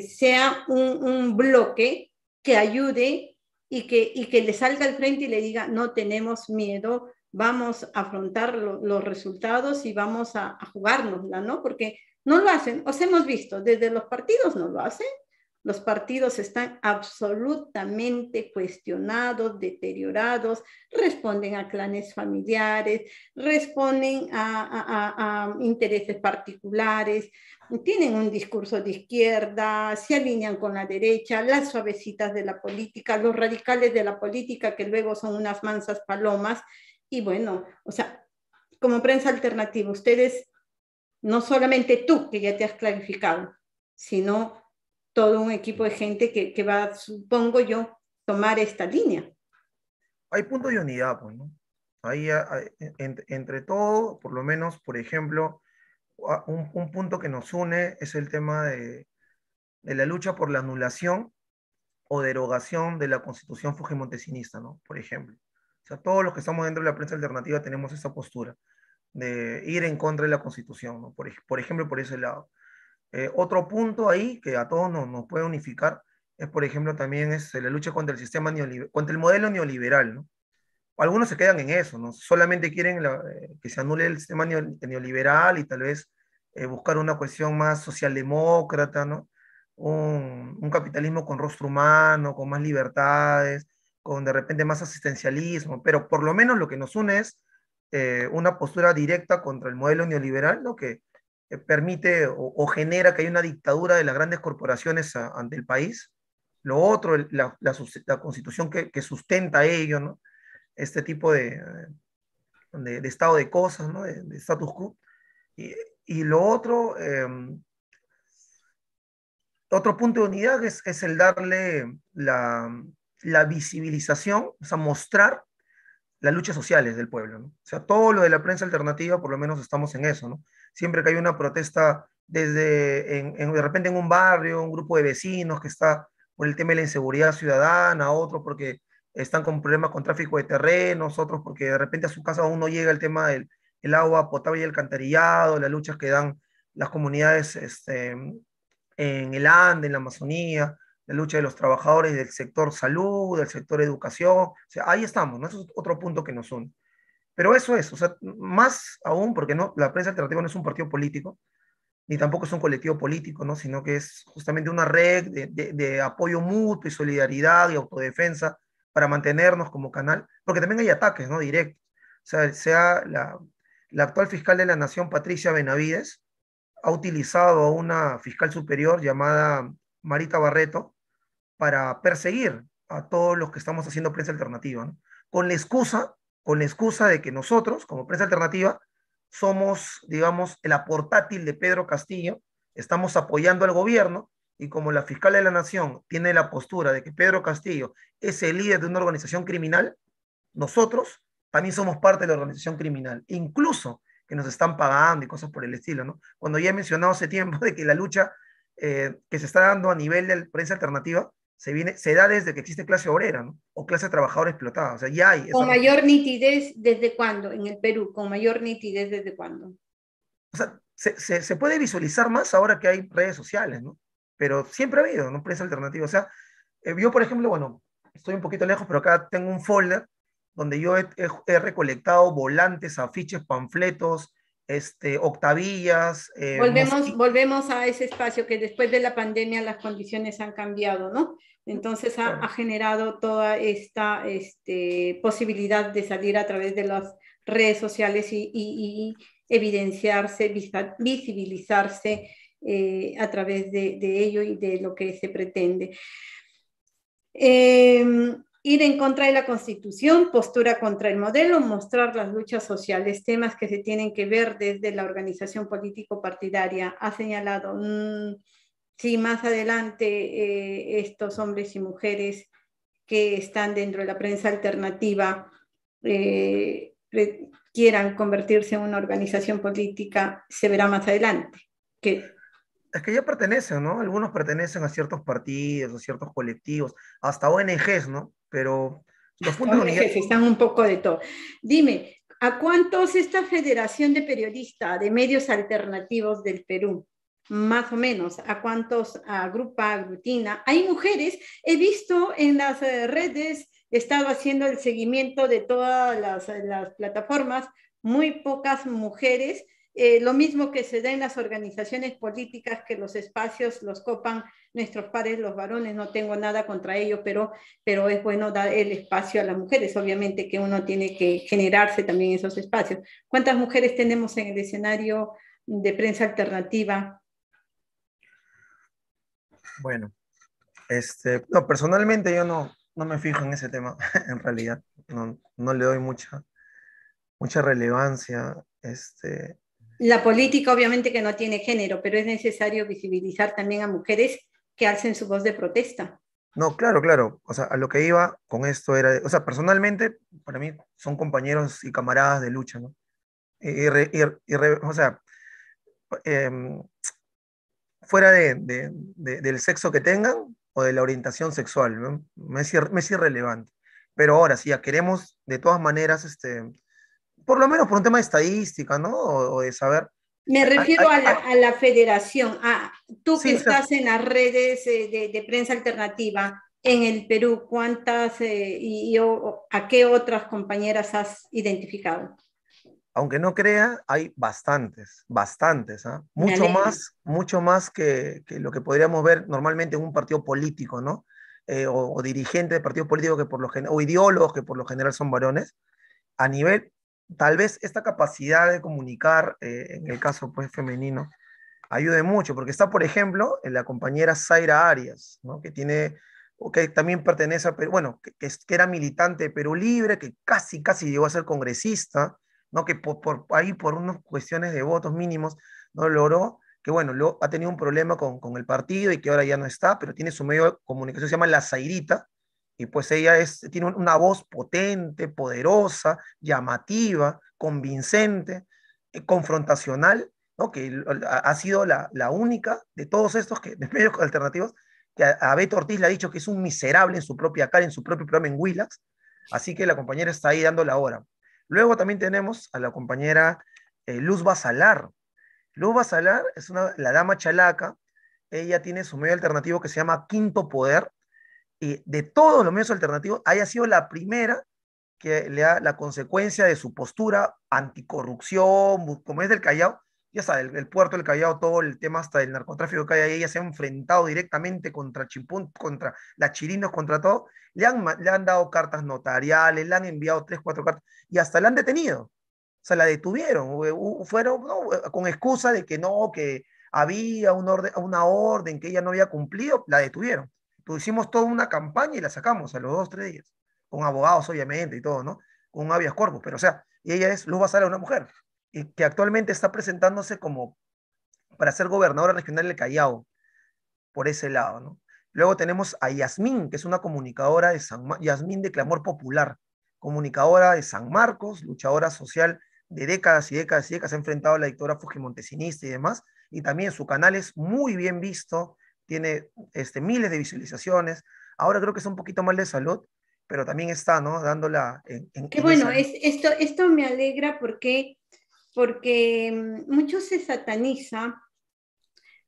sea un bloque que ayude y que le salga al frente y le diga, no tenemos miedo, vamos a afrontar los resultados y vamos a jugárnosla, ¿no? Porque no lo hacen, os hemos visto, desde los partidos no lo hacen. Los partidos están absolutamente cuestionados, deteriorados, responden a clanes familiares, responden a intereses particulares, tienen un discurso de izquierda, se alinean con la derecha, las suavecitas de la política, los radicales de la política que luego son unas mansas palomas. Y bueno, o sea, como prensa alternativa, ustedes, no solamente tú que ya te has clarificado, sino todo un equipo de gente que va, supongo yo, tomar esta línea. Hay puntos de unidad, pues, ¿no? Ahí, entre todo, por lo menos, por ejemplo, un punto que nos une es el tema de la lucha por la anulación o derogación de la Constitución Fujimontesinista, ¿no? Por ejemplo. O sea, todos los que estamos dentro de la prensa alternativa tenemos esa postura de ir en contra de la Constitución, ¿no? Por ejemplo, por ese lado. Otro punto ahí que a todos nos puede unificar es, por ejemplo, también es la lucha contra el sistema contra el modelo neoliberal, ¿no? Algunos se quedan en eso, ¿no? Solamente quieren que se anule el sistema neoliberal y tal vez buscar una cuestión más socialdemócrata, ¿no? Un capitalismo con rostro humano, con más libertades, con de repente más asistencialismo, pero por lo menos lo que nos une es una postura directa contra el modelo neoliberal, ¿no? Que permite o genera que haya una dictadura de las grandes corporaciones ante el país. Lo otro, la constitución que sustenta ello, ¿no? Este tipo de estado de cosas, ¿no? De status quo. Y, y lo otro, otro punto de unidad es el darle la visibilización, o sea, mostrar las luchas sociales del pueblo, ¿no? O sea, todo lo de la prensa alternativa, por lo menos estamos en eso, ¿no? Siempre que hay una protesta de repente en un barrio, un grupo de vecinos que está por el tema de la inseguridad ciudadana, otros porque están con problemas con tráfico de terrenos, otros porque de repente a su casa aún no llega el tema del el agua potable y el alcantarillado, las luchas que dan las comunidades en el Ande, en la Amazonía, la lucha de los trabajadores del sector salud, del sector educación, o sea, ahí estamos, ¿no? Eso es otro punto que nos une. Pero eso es, o sea, más aún, porque no, la prensa alternativa no es un partido político, ni tampoco es un colectivo político, ¿no? Sino que es justamente una red de apoyo mutuo y solidaridad y autodefensa para mantenernos como canal, porque también hay ataques, ¿no? Directos. O sea la actual fiscal de la Nación, Patricia Benavides, ha utilizado a una fiscal superior llamada Marita Barreto para perseguir a todos los que estamos haciendo prensa alternativa, ¿no? Con la excusa, con la excusa de que nosotros, como prensa alternativa, somos, digamos, la portátil de Pedro Castillo, estamos apoyando al gobierno y como la fiscal de la Nación tiene la postura de que Pedro Castillo es el líder de una organización criminal, nosotros también somos parte de la organización criminal, incluso que nos están pagando y cosas por el estilo, ¿no? Cuando ya he mencionado hace tiempo de que la lucha que se está dando a nivel de prensa alternativa se da desde que existe clase obrera, ¿no? O clase trabajadora explotada, o sea, ya hay esa ¿Con reflexión. mayor nitidez desde cuándo en el Perú? ¿Con mayor nitidez desde cuándo? O sea, se puede visualizar más ahora que hay redes sociales, ¿no? Pero siempre ha habido, ¿no? Prensa alternativa. O sea, yo, por ejemplo, bueno, estoy un poquito lejos, pero acá tengo un folder donde yo he recolectado volantes, afiches, panfletos, octavillas, Volvemos a ese espacio que después de la pandemia las condiciones han cambiado, ¿no? Entonces ha claro. generado toda esta posibilidad de salir a través de las redes sociales y evidenciarse, visibilizarse a través de ello y de lo que se pretende. Ir en contra de la Constitución, postura contra el modelo, mostrar las luchas sociales, temas que se tienen que ver desde la organización político-partidaria. Ha señalado, si más adelante estos hombres y mujeres que están dentro de la prensa alternativa eh, quieran convertirse en una organización política, se verá más adelante. Que Es que ya pertenecen, ¿no? Algunos pertenecen a ciertos partidos, a ciertos colectivos, hasta ONGs, ¿no? Pero los puntos de unidad, ONGs están un poco de todo. Dime, ¿a cuántos esta Federación de Periodistas de Medios Alternativos del Perú? Más o menos, ¿a cuántos agrupa, aglutina? Hay mujeres, he visto en las redes, he estado haciendo el seguimiento de todas las plataformas, muy pocas mujeres, lo mismo que se da en las organizaciones políticas, que los espacios los copan nuestros pares, los varones, no tengo nada contra ello, pero es bueno dar el espacio a las mujeres. Obviamente que uno tiene que generarse también esos espacios. ¿Cuántas mujeres tenemos en el escenario de prensa alternativa? bueno, no, personalmente yo no me fijo en ese tema, en realidad, no le doy mucha relevancia, La política obviamente que no tiene género, pero es necesario visibilizar también a mujeres que alcen su voz de protesta. no, claro, claro, o sea, a lo que iba con esto era, o sea, personalmente, para mí son compañeros y camaradas de lucha, ¿no? O sea, em, fuera del sexo que tengan o de la orientación sexual, ¿no? Me es irrelevante. Pero ahora, si ya queremos, de todas maneras, por lo menos por un tema de estadística, ¿no? O de saber. Me refiero a la federación, a tú que Sí, o sea, estás en las redes de prensa alternativa en el Perú, ¿cuántas a qué otras compañeras has identificado? aunque no crea, hay bastantes, bastantes, ¿ah? Me alegra. Mucho más que lo que podríamos ver normalmente en un partido político, ¿no? O dirigentes de partidos políticos que o ideólogos que por lo general son varones, a nivel, tal vez esta capacidad de comunicar, en el caso pues femenino, ayude mucho, porque está, por ejemplo, en la compañera Zaira Arias, ¿no? Que tiene, o que también pertenece a Perú, bueno, que era militante de Perú Libre, que casi llegó a ser congresista, ¿no? Que ahí, por unas cuestiones de votos mínimos, no logró, que bueno, ha tenido un problema con el partido y que ahora ya no está, pero tiene su medio de comunicación, se llama La Zairita, y pues ella tiene una voz potente, poderosa, llamativa, convincente, confrontacional, ¿no? Que ha sido la única de todos estos de medios alternativos que a Beto Ortiz le ha dicho que es un miserable en su propia cara, en su propio programa en Willax, así que la compañera está ahí dando la hora. Luego también tenemos a la compañera Luz Basalar. Luz Basalar es la dama chalaca, ella tiene su medio alternativo que se llama Quinto Poder, y de todos los medios alternativos, haya sido la primera que le da la consecuencia de su postura anticorrupción, como es del Callao, ya sabe, el puerto del Callao, todo el tema hasta del narcotráfico que hay ahí, ella se ha enfrentado directamente contra Chimpún, contra las chirinos, contra todo, le han dado cartas notariales, le han enviado 3, 4 cartas, y hasta la han detenido. O sea, la detuvieron, fueron, ¿no? Con excusa de que no, que había una orden que ella no había cumplido, la detuvieron. Entonces, hicimos toda una campaña y la sacamos a los 2, 3 días, con abogados obviamente y todo, ¿no? Con un habeas corpus, pero o sea, y ella es Luz Basara, una mujer, y que actualmente está presentándose como para ser gobernadora regional del Callao, por ese lado, ¿no? Luego tenemos a Yasmín, que es una comunicadora Yasmín de Clamor Popular, comunicadora de San Marcos, luchadora social de décadas y décadas y décadas, se ha enfrentado a la dictadura fujimontesinista y demás, y también su canal es muy bien visto, tiene miles de visualizaciones, ahora creo que es un poquito mal de salud, pero también está, ¿no? Dándola Qué en bueno, esa línea. esto me alegra porque mucho se sataniza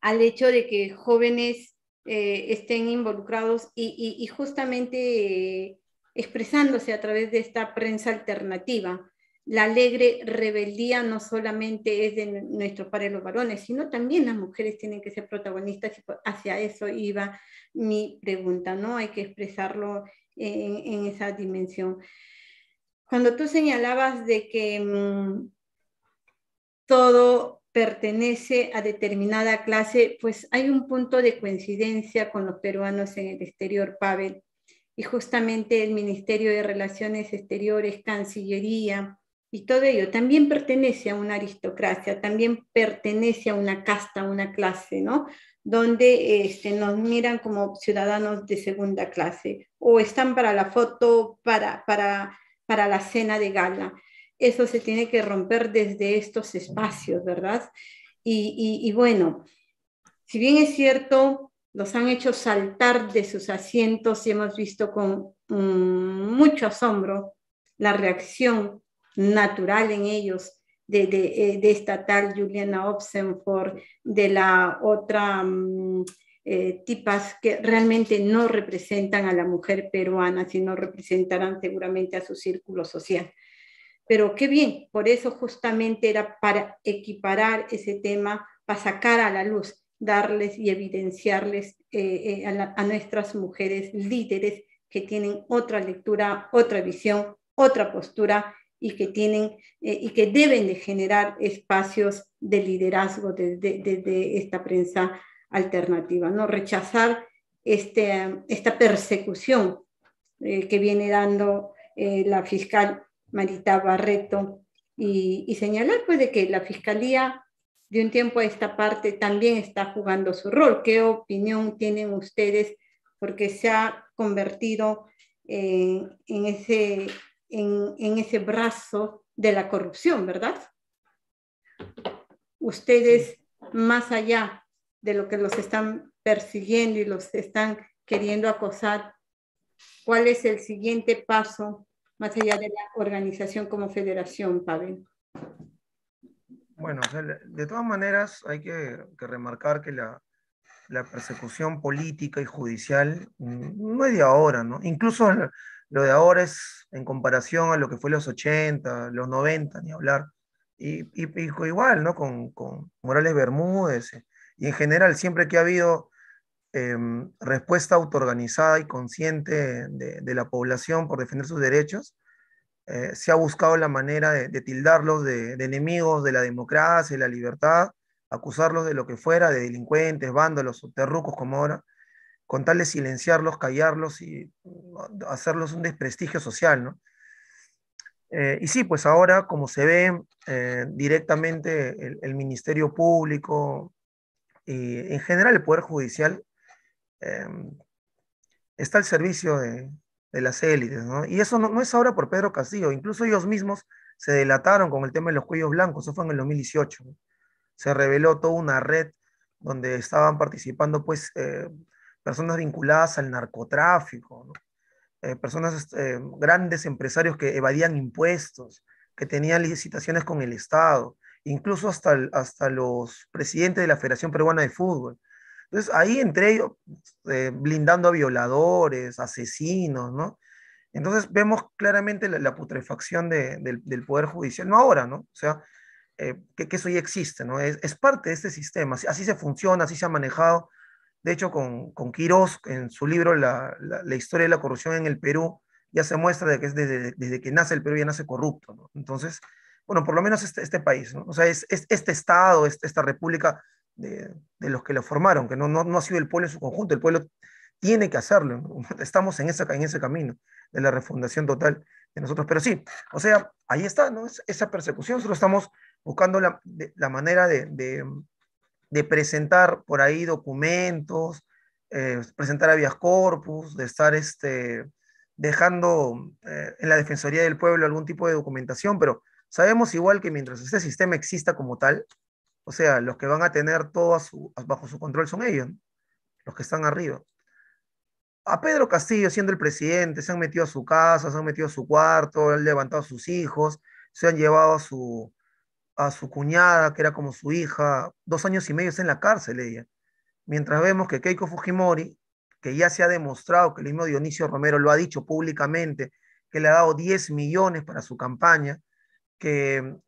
al hecho de que jóvenes estén involucrados y justamente expresándose a través de esta prensa alternativa. La alegre rebeldía no solamente es de nuestros pares los varones, sino también las mujeres tienen que ser protagonistas, y hacia eso iba mi pregunta, ¿no? Hay que expresarlo en esa dimensión. Cuando tú señalabas de que todo pertenece a determinada clase, pues hay un punto de coincidencia con los peruanos en el exterior, Pavel, y justamente el Ministerio de Relaciones Exteriores, Cancillería y todo ello también pertenece a una aristocracia, también pertenece a una casta, a una clase, ¿no? Donde nos miran como ciudadanos de segunda clase o están para la foto, para la cena de gala. Eso se tiene que romper desde estos espacios, ¿verdad? Y bueno, si bien es cierto, los han hecho saltar de sus asientos y hemos visto con mucho asombro la reacción natural en ellos de esta tal Juliana Oxenford, de la otra tipas que realmente no representan a la mujer peruana, sino representarán seguramente a su círculo social. Pero qué bien, por eso justamente era para equiparar ese tema, para sacar a la luz, darles y evidenciarles a nuestras mujeres líderes que tienen otra lectura, otra visión, otra postura y que tienen y que deben de generar espacios de liderazgo desde esta prensa alternativa, ¿no? Rechazar esta persecución que viene dando la fiscal Marita Barreto, y señalar pues de que la Fiscalía de un tiempo a esta parte también está jugando su rol. ¿Qué opinión tienen ustedes? Porque se ha convertido en ese brazo de la corrupción, ¿verdad? Ustedes, más allá de lo que los están persiguiendo y los están queriendo acosar, ¿cuál es el siguiente paso más allá de la organización como federación, Pavel? Bueno, o sea, de todas maneras hay que remarcar que la persecución política y judicial no es de ahora, ¿no? Incluso lo de ahora es en comparación a lo que fue los 80, los 90, ni hablar. Y igual, ¿no? Con Morales Bermúdez. Y en general, siempre que ha habido respuesta autoorganizada y consciente de la población por defender sus derechos, se ha buscado la manera de tildarlos de enemigos de la democracia y la libertad, acusarlos de lo que fuera, de delincuentes, vándalos o terrucos como ahora, con tal de silenciarlos, callarlos y hacerlos un desprestigio social, ¿no? Y sí, pues ahora, como se ve directamente el Ministerio Público y en general el Poder Judicial, eh, está al servicio de las élites, ¿no? Y eso no es ahora por Pedro Castillo, incluso ellos mismos se delataron con el tema de los cuellos blancos, eso fue en el 2018, ¿no? Se reveló toda una red donde estaban participando pues personas vinculadas al narcotráfico, ¿no? Personas, grandes empresarios que evadían impuestos, que tenían licitaciones con el Estado, incluso hasta los presidentes de la Federación Peruana de Fútbol. Entonces, ahí entre ellos, blindando a violadores, asesinos, ¿no? Entonces, vemos claramente la putrefacción del Poder Judicial, no ahora, ¿no? O sea, que eso ya existe, ¿no? Es parte de este sistema, así se funciona, así se ha manejado. De hecho, con Quirós, en su libro la historia de la corrupción en el Perú, ya se muestra de que es desde que nace el Perú ya nace corrupto, ¿no? Entonces, bueno, por lo menos este país, ¿no? O sea, es este Estado, esta república de los que lo formaron, que no ha sido el pueblo en su conjunto, el pueblo tiene que hacerlo, ¿no? Estamos en ese camino de la refundación total de nosotros, pero sí, o sea, ahí está, ¿no? Esa persecución, nosotros estamos buscando la manera de presentar por ahí documentos, presentar habeas corpus, de estar dejando en la Defensoría del Pueblo algún tipo de documentación, pero sabemos igual que mientras este sistema exista como tal, o sea, los que van a tener todo bajo su control son ellos, ¿no? Los que están arriba. A Pedro Castillo, siendo el presidente, se han metido a su casa, se han metido a su cuarto, han levantado a sus hijos, se han llevado a su cuñada, que era como su hija, 2 años y medio está en la cárcel ella. Mientras vemos que Keiko Fujimori, que ya se ha demostrado, que el mismo Dionisio Romero lo ha dicho públicamente, que le ha dado 10 millones para su campaña, que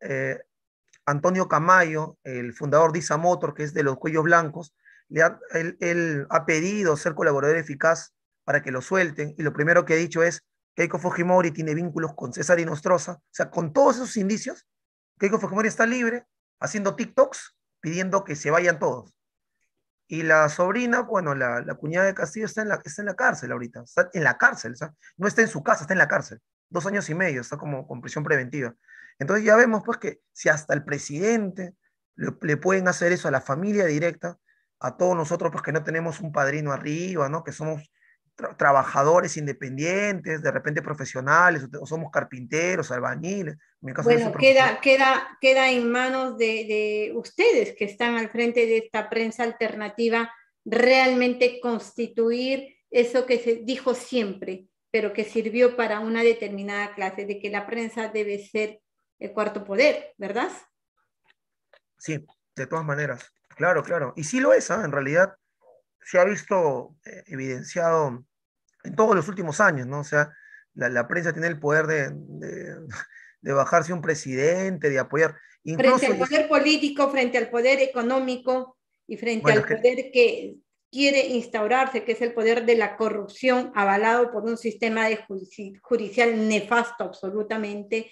Antonio Camayo, el fundador de ISA Motor, que es de los cuellos blancos, él ha pedido ser colaborador eficaz para que lo suelten, y lo primero que ha dicho es que Keiko Fujimori tiene vínculos con César Inostroza. O sea, con todos esos indicios, Keiko Fujimori está libre, haciendo TikToks, pidiendo que se vayan todos. Y la sobrina, bueno, la cuñada de Castillo está en la cárcel ahorita, está en la cárcel, o sea, no está en su casa, está en la cárcel, 2 años y medio, está como con prisión preventiva. Entonces ya vemos pues que si hasta el presidente le pueden hacer eso a la familia directa, a todos nosotros pues que no tenemos un padrino arriba, ¿no? Que somos trabajadores independientes, de repente profesionales, o somos carpinteros, albañiles, en mi caso yo soy Bueno, profesor. queda en manos de ustedes que están al frente de esta prensa alternativa realmente constituir eso que se dijo siempre, pero que sirvió para una determinada clase, de que la prensa debe ser el cuarto poder, ¿verdad? Sí, de todas maneras, claro, claro. Y sí lo es, ¿ah? En realidad se ha visto evidenciado en todos los últimos años, ¿no? O sea, la prensa tiene el poder de bajarse un presidente, de apoyar, Frente incluso, al poder político, frente al poder económico y frente bueno, al es que, poder que quiere instaurarse, que es el poder de la corrupción avalado por un sistema de judicial nefasto absolutamente.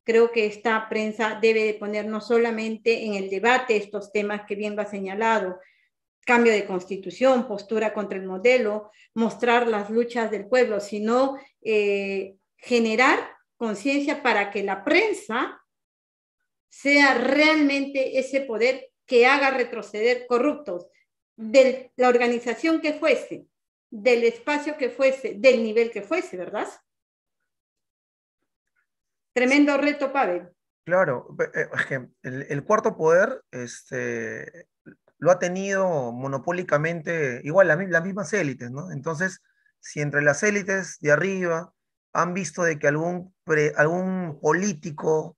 Creo que esta prensa debe de poner no solamente en el debate estos temas que bien lo ha señalado, cambio de constitución, postura contra el modelo, mostrar las luchas del pueblo, sino generar conciencia para que la prensa sea realmente ese poder que haga retroceder corruptos de la organización que fuese, del espacio que fuese, del nivel que fuese, ¿verdad? Tremendo reto, Pavel. claro, es que el cuarto poder lo ha tenido monopólicamente, igual las mismas élites, ¿no? Entonces, si entre las élites de arriba han visto de que algún político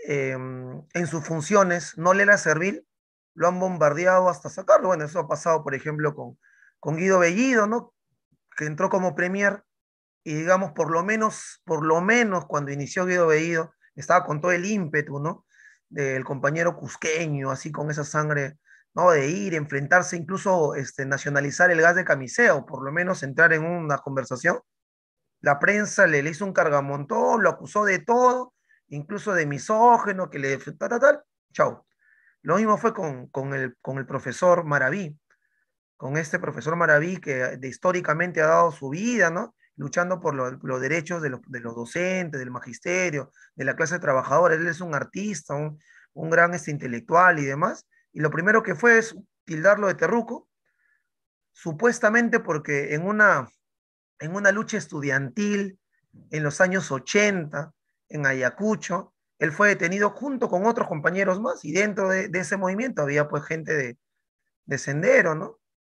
en sus funciones no le era servil, lo han bombardeado hasta sacarlo. Bueno, eso ha pasado, por ejemplo, con Guido Bellido, ¿no? Que entró como premier y digamos, por lo menos cuando inició Guido Bellido, estaba con todo el ímpetu, ¿no? Del compañero cusqueño, así con esa sangre, ¿no? De ir, enfrentarse, incluso nacionalizar el gas de camisea, o por lo menos entrar en una conversación. La prensa le hizo un cargamontón, lo acusó de todo, incluso de misógeno, que le... Tal, tal, tal. Chau. Lo mismo fue con el profesor Maraví, con este profesor Maraví que históricamente ha dado su vida, ¿no? Luchando por los derechos de los docentes, del magisterio, de la clase trabajadora. Él es un artista, un gran intelectual y demás. Y lo primero que fue es tildarlo de terruco, supuestamente porque en una lucha estudiantil en los años 80 en Ayacucho, él fue detenido junto con otros compañeros más, y dentro de ese movimiento había pues gente de Sendero, ¿no?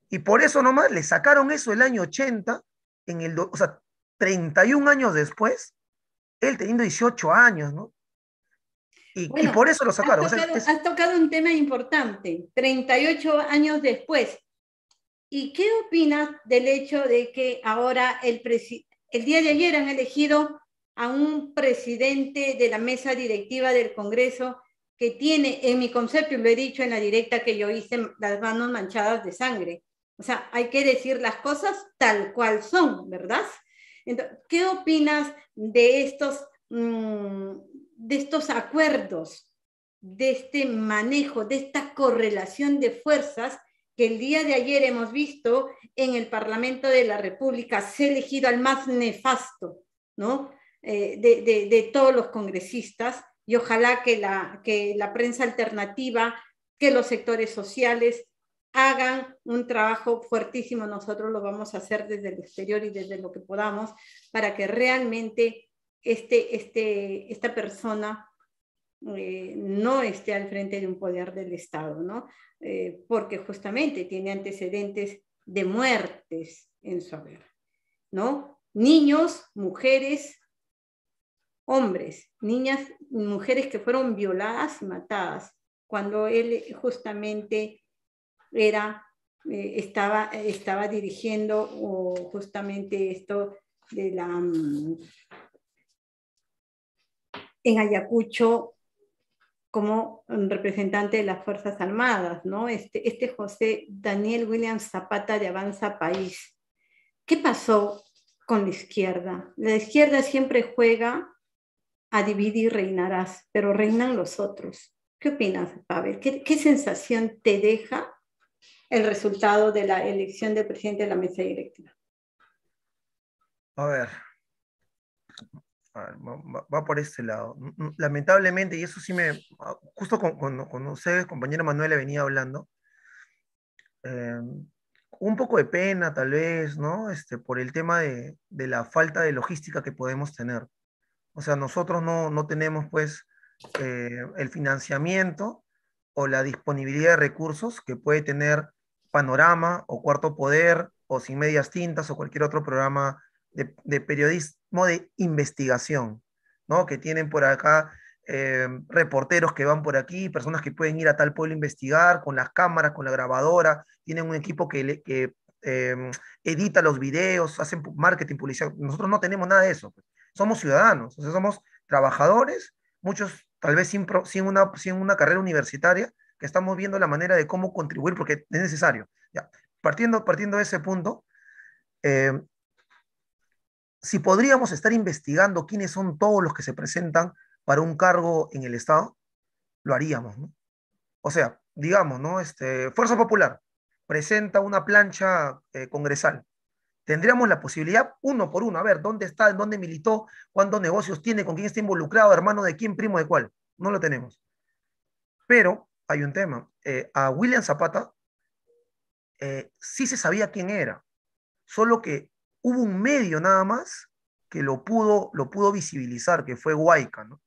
Y por eso nomás le sacaron eso el año 80, o sea, 31 años después, él teniendo 18 años, ¿no? Y Bueno, por eso lo sacaron. O sea, has tocado un tema importante, 38 años después. ¿Y qué opinas del hecho de que ahora el día de ayer han elegido a un presidente de la mesa directiva del Congreso que tiene, en mi concepto, y lo he dicho en la directa que yo hice, las manos manchadas de sangre? O sea, hay que decir las cosas tal cual son, ¿verdad? Entonces, ¿qué opinas de estos acuerdos, de este manejo, de esta correlación de fuerzas que el día de ayer hemos visto en el Parlamento de la República? Se ha elegido al más nefasto, ¿no? De todos los congresistas, y ojalá que la prensa alternativa, que los sectores sociales hagan un trabajo fuertísimo. Nosotros lo vamos a hacer desde el exterior y desde lo que podamos para que realmente esta persona no esté al frente de un poder del Estado, ¿no? Porque justamente tiene antecedentes de muertes en su haber, ¿no? Niños, mujeres, hombres, niñas, mujeres que fueron violadas y matadas cuando él justamente era estaba dirigiendo justamente esto de en Ayacucho como representante de las Fuerzas Armadas, ¿no? Este José Daniel William Zapata de Avanza País. ¿Qué pasó con la izquierda? La izquierda siempre juega a dividir y reinarás, pero reinan los otros. ¿Qué opinas, Pavel? ¿Qué sensación te deja el resultado de la elección del presidente de la mesa directiva? A ver, va por este lado. Lamentablemente, y eso sí justo con ustedes, compañera Manuela, venía hablando, eh, un poco de pena tal vez, ¿no? Por el tema de la falta de logística que podemos tener. O sea, nosotros no tenemos pues el financiamiento o la disponibilidad de recursos que puede tener Panorama o Cuarto Poder o Sin Medias Tintas o cualquier otro programa de periodismo de investigación, ¿no? Que tienen por acá reporteros que van por aquí, personas que pueden ir a tal pueblo a investigar con las cámaras, con la grabadora, tienen un equipo que edita los videos, hacen marketing, publicidad. Nosotros no tenemos nada de eso, pues. Somos ciudadanos, o sea, somos trabajadores, muchos tal vez sin una carrera universitaria, que estamos viendo la manera de cómo contribuir porque es necesario. Ya. Partiendo de ese punto, eh, si podríamos estar investigando quiénes son todos los que se presentan para un cargo en el Estado, lo haríamos, ¿no? O sea, digamos, ¿no? Fuerza Popular presenta una plancha congresal. Tendríamos la posibilidad, uno por uno, a ver dónde está, en dónde militó, cuántos negocios tiene, con quién está involucrado, hermano de quién, primo de cuál. No lo tenemos. Pero hay un tema. A William Zapata sí se sabía quién era, solo que hubo un medio nada más que lo pudo visibilizar, que fue Huayca, ¿no?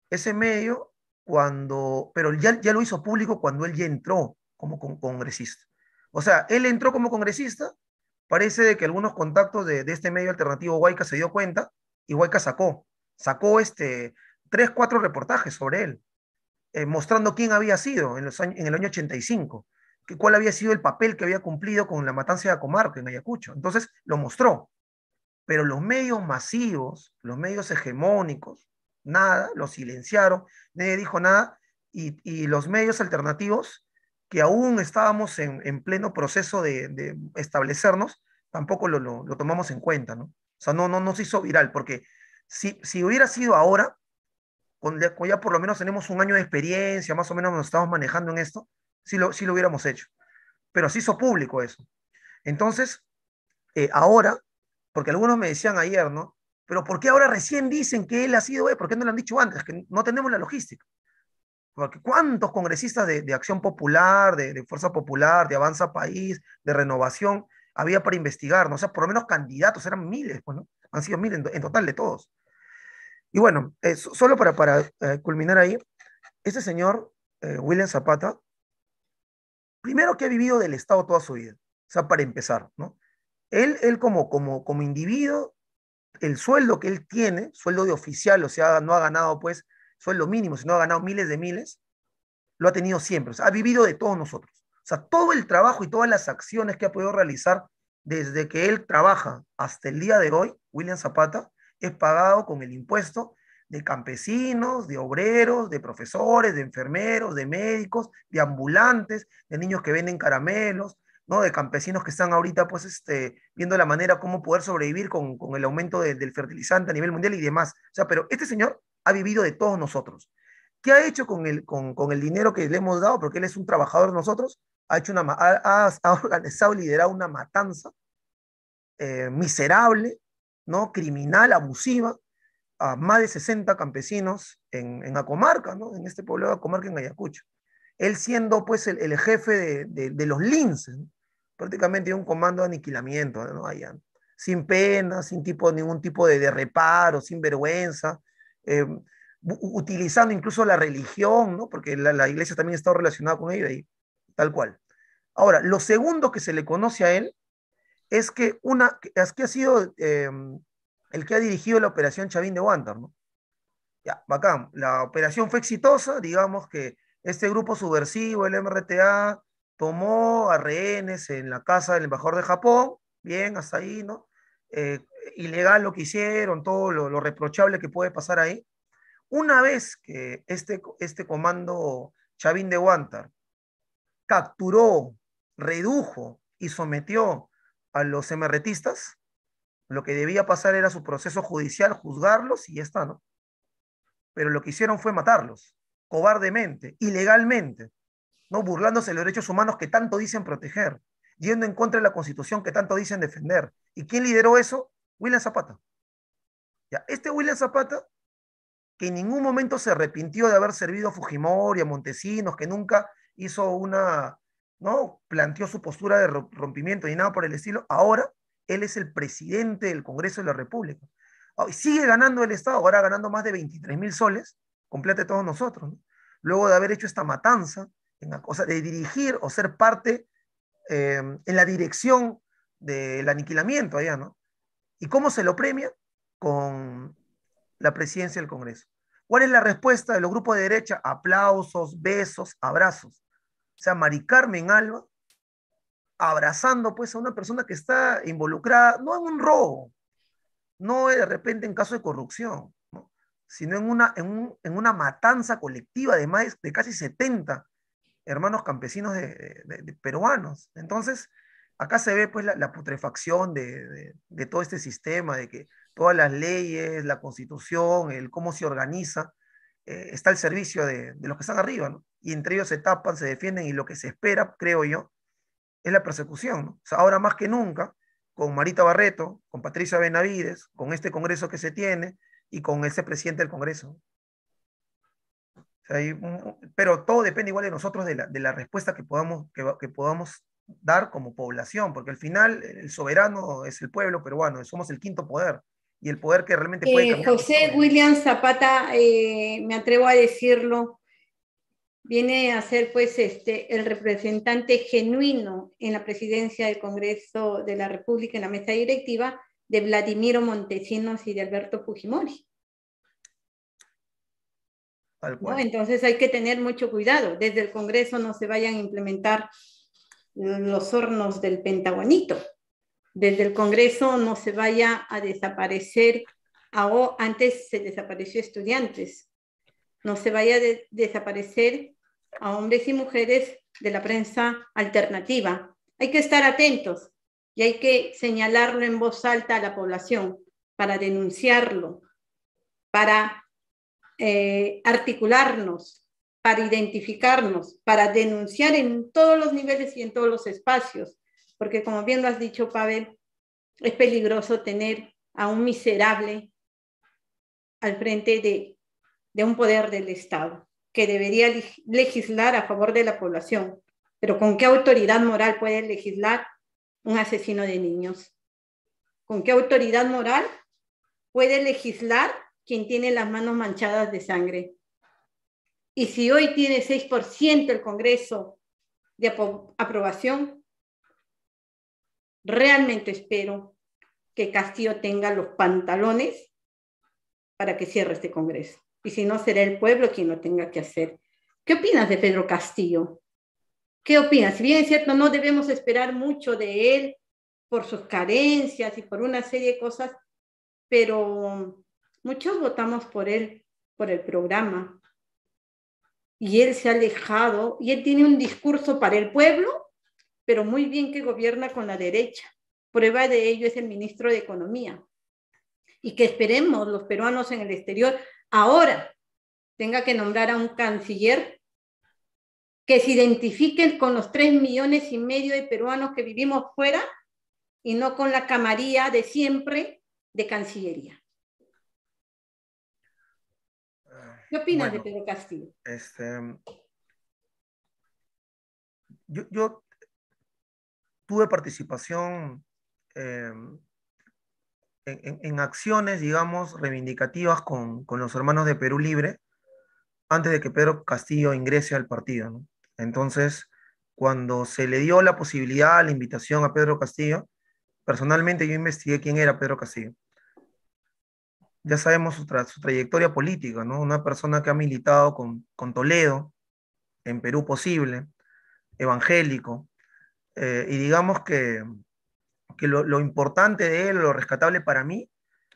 Ese medio, pero ya lo hizo público cuando él ya entró como congresista. O sea, él entró como congresista, parece de que algunos contactos de este medio alternativo Huayca se dio cuenta y Huayca sacó tres, cuatro reportajes sobre él, mostrando quién había sido en el año 85, cuál había sido el papel que había cumplido con la matanza de Acomarca en Ayacucho. Entonces lo mostró, pero los medios masivos, los medios hegemónicos, nada, los silenciaron, nadie dijo nada, y los medios alternativos, que aún estábamos en pleno proceso de establecernos, tampoco lo tomamos en cuenta, ¿no? O sea, no se hizo viral, porque si hubiera sido ahora, ya por lo menos tenemos un año de experiencia, más o menos nos estamos manejando en esto, sí lo hubiéramos hecho. Pero se hizo público eso. Entonces, ahora, porque algunos me decían ayer, ¿no? Pero ¿por qué ahora recién dicen que él ha sido él? ¿Por qué no lo han dicho antes? Que no tenemos la logística. Porque ¿cuántos congresistas de Acción Popular, de Fuerza Popular, de Avanza País, de Renovación había para investigar? ¿No? O sea, por lo menos candidatos, eran miles, pues, ¿no? Han sido miles en total de todos. Y bueno, solo para culminar ahí, este señor, William Zapata, primero que ha vivido del Estado toda su vida, o sea, para empezar, ¿no? Él como individuo, el sueldo que él tiene, sueldo de oficial, o sea, no ha ganado pues sueldo mínimo, sino ha ganado miles de miles, lo ha tenido siempre, o sea, ha vivido de todos nosotros. O sea, todo el trabajo y todas las acciones que ha podido realizar desde que él trabaja hasta el día de hoy, William Zapata, es pagado con el impuesto de campesinos, de obreros, de profesores, de enfermeros, de médicos, de ambulantes, de niños que venden caramelos, ¿no? De campesinos que están ahorita pues viendo la manera cómo poder sobrevivir con el aumento del fertilizante a nivel mundial y demás. O sea, pero este señor ha vivido de todos nosotros. ¿Qué ha hecho con el dinero que le hemos dado? Porque él es un trabajador de nosotros, ha organizado y liderado una matanza miserable, ¿no? Criminal, abusiva, a más de 60 campesinos en la comarca, ¿no? En este pueblo de Acomarca, en Ayacucho. Él siendo pues el jefe de los linces, ¿no? Prácticamente un comando de aniquilamiento, ¿no? Allá, sin pena, ningún tipo de reparo, sin vergüenza, eh, utilizando incluso la religión, ¿no? Porque la iglesia también está relacionada con ello, y tal cual. Ahora, lo segundo que se le conoce a él es que ha sido el que ha dirigido la operación Chavín de Huántar, ¿no? Ya, bacán. La operación fue exitosa, digamos que este grupo subversivo, el MRTA, tomó a rehenes en la casa del embajador de Japón, bien, hasta ahí, ¿no? Eh, Ilegal lo que hicieron, todo lo reprochable que puede pasar ahí. Una vez que este comando Chavín de Huántar capturó, redujo y sometió a los emerretistas, lo que debía pasar era su proceso judicial, juzgarlos y ya está, ¿no? Pero lo que hicieron fue matarlos, cobardemente, ilegalmente, ¿no? Burlándose de los derechos humanos que tanto dicen proteger, yendo en contra de la Constitución que tanto dicen defender. ¿Y quién lideró eso? William Zapata. Ya, este William Zapata, que en ningún momento se arrepintió de haber servido a Fujimori, a Montesinos, que nunca hizo una, ¿no? Planteó su postura de rompimiento ni nada por el estilo, ahora él es el presidente del Congreso de la República. Sigue ganando el Estado, ahora ganando más de 23.000 soles, complete todos nosotros, ¿no? Luego de haber hecho esta matanza, o sea, de dirigir o ser parte en la dirección del aniquilamiento allá, ¿no? ¿Y cómo se lo premia? Con la presidencia del Congreso. ¿Cuál es la respuesta de los grupos de derecha? Aplausos, besos, abrazos. O sea, Mari Carmen Alba abrazando pues a una persona que está involucrada, no en un robo, no de repente en caso de corrupción, ¿no? Sino en una matanza colectiva de, de casi 70 hermanos campesinos de peruanos. Entonces, acá se ve pues la putrefacción de todo este sistema, de que todas las leyes, la constitución, el cómo se organiza, está al servicio de los que están arriba, ¿no? Y entre ellos se tapan, se defienden y lo que se espera, creo yo, es la persecución, ¿no? O sea, ahora más que nunca, con Marita Barreto, con Patricia Benavides, con este Congreso que se tiene y con ese presidente del Congreso. O sea, pero todo depende igual de nosotros, de la respuesta que podamos dar como población, porque al final el soberano es el pueblo peruano, somos el quinto poder, y el poder que realmente puede cambiar la José historia. William Zapata, me atrevo a decirlo, viene a ser pues el representante genuino en la presidencia del Congreso de la República, en la mesa directiva, de Vladimiro Montesinos y de Alberto Fujimori. Tal ¿No? cual. Entonces hay que tener mucho cuidado. Desde el Congreso no se vayan a implementar los hornos del pentagonito. Desde el Congreso no se vaya a desaparecer, antes se desapareció estudiantes, no se vaya a desaparecer a hombres y mujeres de la prensa alternativa. Hay que estar atentos y hay que señalarlo en voz alta a la población para denunciarlo, para articularnos, para identificarnos, para denunciar en todos los niveles y en todos los espacios, porque como bien lo has dicho, Pavel, es peligroso tener a un miserable al frente de un poder del Estado que debería legislar a favor de la población. Pero ¿con qué autoridad moral puede legislar un asesino de niños? ¿Con qué autoridad moral puede legislar quien tiene las manos manchadas de sangre? Y si hoy tiene 6% el Congreso de aprobación, realmente espero que Castillo tenga los pantalones para que cierre este Congreso. Y si no, será el pueblo quien lo tenga que hacer. ¿Qué opinas de Pedro Castillo? ¿Qué opinas? Si bien es cierto, no debemos esperar mucho de él por sus carencias y por una serie de cosas, pero muchos votamos por él, por el programa. Y él se ha alejado, y él tiene un discurso para el pueblo, pero muy bien que gobierna con la derecha. Prueba de ello es el ministro de Economía. Y que esperemos los peruanos en el exterior ahora tenga que nombrar a un canciller que se identifiquen con los 3,5 millones de peruanos que vivimos fuera y no con la camarilla de siempre de Cancillería. ¿Qué opinas de Bueno, Pedro Castillo? yo tuve participación eh, en acciones, digamos, reivindicativas con los hermanos de Perú Libre antes de que Pedro Castillo ingrese al partido, ¿no? Entonces, cuando se le dio la posibilidad, la invitación a Pedro Castillo, personalmente yo investigué quién era Pedro Castillo. Ya sabemos su trayectoria política, ¿no? Una persona que ha militado con Toledo en Perú Posible, evangélico, y digamos que lo importante de él, lo rescatable para mí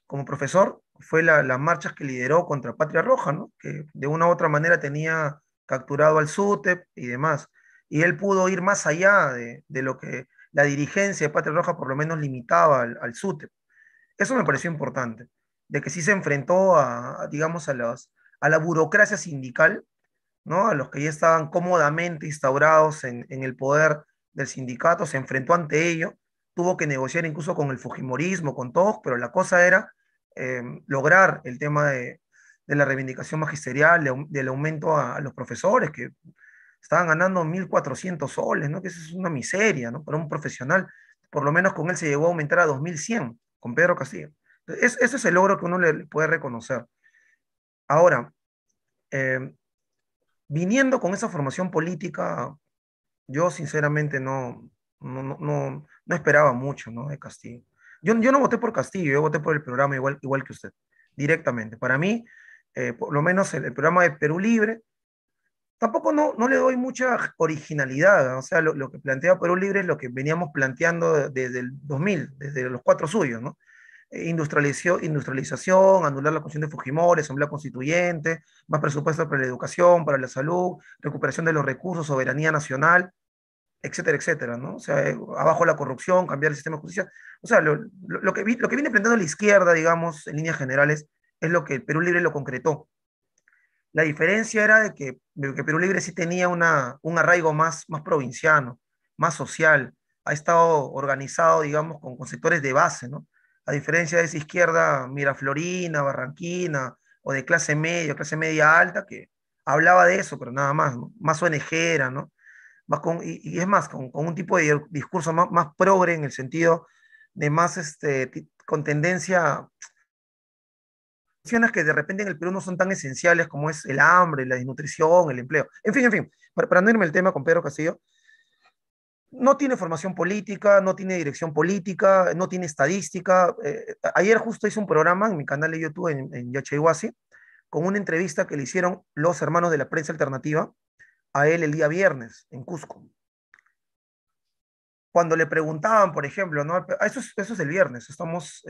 como profesor, fue las marchas que lideró contra Patria Roja, ¿no? Que de una u otra manera tenía capturado al SUTEP y demás. Y él pudo ir más allá de lo que la dirigencia de Patria Roja por lo menos limitaba al SUTEP. Eso me pareció importante, de que sí se enfrentó digamos, a la burocracia sindical, ¿no? A los que ya estaban cómodamente instaurados en el poder del sindicato, se enfrentó ante ello, tuvo que negociar incluso con el Fujimorismo, con todos, pero la cosa era lograr el tema de la reivindicación magisterial, del aumento a los profesores, que estaban ganando 1.400 soles, ¿no? Que eso es una miseria, ¿no? Para un profesional, por lo menos con él se llegó a aumentar a 2.100 con Pedro Castillo. Ese es el logro que uno le puede reconocer. Ahora, eh, viniendo con esa formación política, yo sinceramente no esperaba mucho, ¿no? De Castillo. Yo no voté por Castillo, yo voté por el programa igual que usted, directamente. Para mí, por lo menos el programa de Perú Libre, tampoco no le doy mucha originalidad, ¿no? O sea, lo que plantea Perú Libre es lo que veníamos planteando desde el 2000, desde los cuatro suyos, ¿no? Industrialización, anular la Constitución de Fujimori, Asamblea Constituyente, más presupuesto para la educación, para la salud, recuperación de los recursos, soberanía nacional, etcétera, etcétera, ¿no? O sea, abajo la corrupción, cambiar el sistema de justicia. O sea, lo que viene planteando la izquierda, digamos, en líneas generales, es lo que el Perú Libre lo concretó. La diferencia era de que Perú Libre sí tenía un arraigo más provinciano, más social, ha estado organizado, digamos, con sectores de base, ¿no? A diferencia de esa izquierda miraflorina, barranquina, o de clase media alta, que hablaba de eso, pero nada más, ¿no? Más ONGera, ¿no? Y es más, con un tipo de discurso más progre en el sentido de más con tendencia que de repente en el Perú no son tan esenciales como es el hambre, la desnutrición, el empleo. En fin, para no irme el tema con Pedro Castillo, no tiene formación política, no tiene dirección política, no tiene estadística. Ayer justo hice un programa en mi canal de YouTube en Yachaywasi con una entrevista que le hicieron los hermanos de la prensa alternativa a él el día viernes en Cusco. Cuando le preguntaban, por ejemplo, ¿no? Eso es el viernes, estamos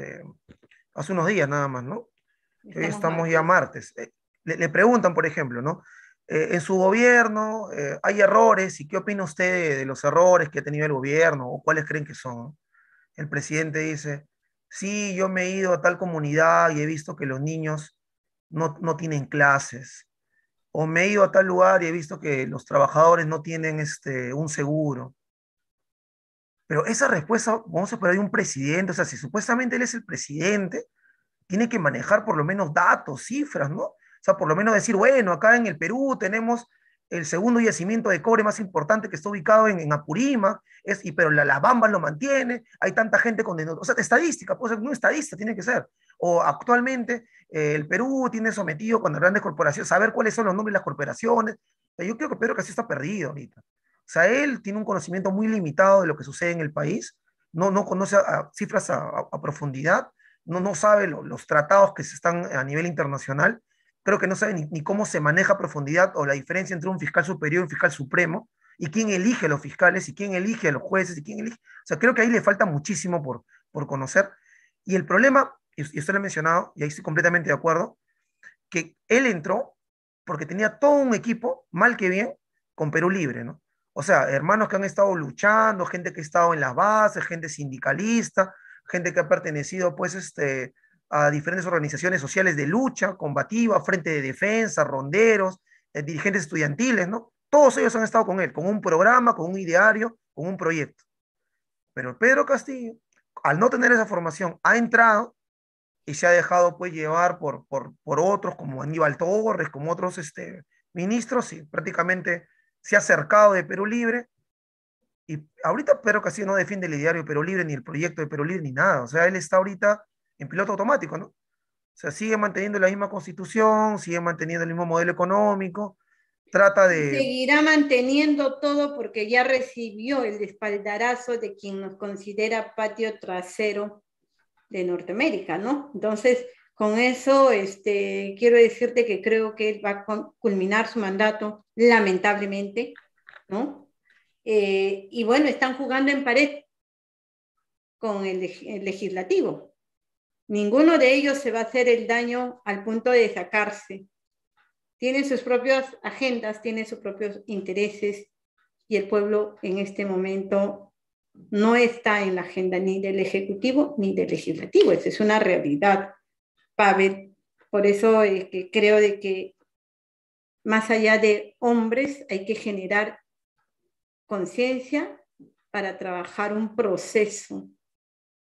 hace unos días nada más, ¿no? Que hoy Estamos estamos ya martes. martes. Le preguntan, por ejemplo, ¿no? En su gobierno hay errores, ¿y qué opina usted de los errores que ha tenido el gobierno o cuáles creen que son? El presidente dice, sí, yo me he ido a tal comunidad y he visto que los niños no tienen clases, o me he ido a tal lugar y he visto que los trabajadores no tienen un seguro. Pero esa respuesta, vamos a esperar de un presidente, o sea, si supuestamente él es el presidente, tiene que manejar por lo menos datos, cifras, ¿no? O sea, por lo menos decir, bueno, acá en el Perú tenemos el segundo yacimiento de cobre más importante que está ubicado en Apurímac, pero la Bamba lo mantiene, hay tanta gente condenada. O sea, estadística, puede ser, no estadista, tiene que ser. O actualmente el Perú tiene sometido con las grandes corporaciones, saber cuáles son los nombres de las corporaciones. Yo creo que Pedro Castillo está perdido ahorita. O sea, él tiene un conocimiento muy limitado de lo que sucede en el país, no conoce cifras a profundidad, no sabe los tratados que se están a nivel internacional, creo que no sabe ni cómo se maneja a profundidad o la diferencia entre un fiscal superior y un fiscal supremo, y quién elige a los fiscales, y quién elige a los jueces, y quién elige. O sea, creo que ahí le falta muchísimo por conocer. Y el problema, y usted lo ha mencionado, y ahí estoy completamente de acuerdo, que él entró porque tenía todo un equipo, mal que bien, con Perú Libre, ¿no? O sea, hermanos que han estado luchando, gente que ha estado en las bases, gente sindicalista, gente que ha pertenecido, pues, a diferentes organizaciones sociales de lucha, combativa, Frente de Defensa, ronderos, dirigentes estudiantiles, ¿no? Todos ellos han estado con él, con un programa, con un ideario, con un proyecto. Pero Pedro Castillo, al no tener esa formación, ha entrado y se ha dejado pues llevar por otros como Aníbal Torres, como otros ministros, y prácticamente se ha acercado de Perú Libre. Y ahorita Pedro Castillo no defiende el ideario de Perú Libre, ni el proyecto de Perú Libre, ni nada. O sea, él está ahorita en piloto automático, ¿no? O sea, sigue manteniendo la misma constitución, sigue manteniendo el mismo modelo económico, trata Y de... seguirá manteniendo todo porque ya recibió el espaldarazo de quien nos considera patio trasero de Norteamérica, ¿no? Entonces, con eso, quiero decirte que creo que él va a culminar su mandato, lamentablemente, ¿no? Y bueno, están jugando en pared con el legislativo. Ninguno de ellos se va a hacer el daño al punto de sacarse. Tienen sus propias agendas, tienen sus propios intereses, y el pueblo en este momento no está en la agenda ni del Ejecutivo ni del Legislativo. Esa es una realidad, Pavel. Por eso que creo de que más allá de hombres hay que generar conciencia para trabajar un proceso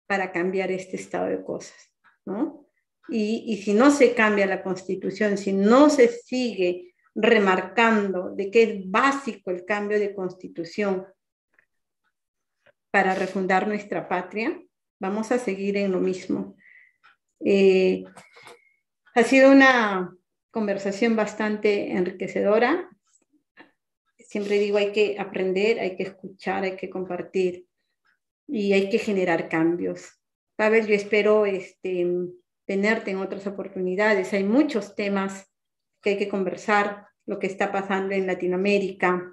para cambiar este estado de cosas, ¿no? Y si no se cambia la Constitución, si no se sigue remarcando de que es básico el cambio de Constitución para refundar nuestra patria, vamos a seguir en lo mismo. Ha sido una conversación bastante enriquecedora. Siempre digo, hay que aprender, hay que escuchar, hay que compartir y hay que generar cambios. Pavel, yo espero tenerte en otras oportunidades. Hay muchos temas que hay que conversar, lo que está pasando en Latinoamérica,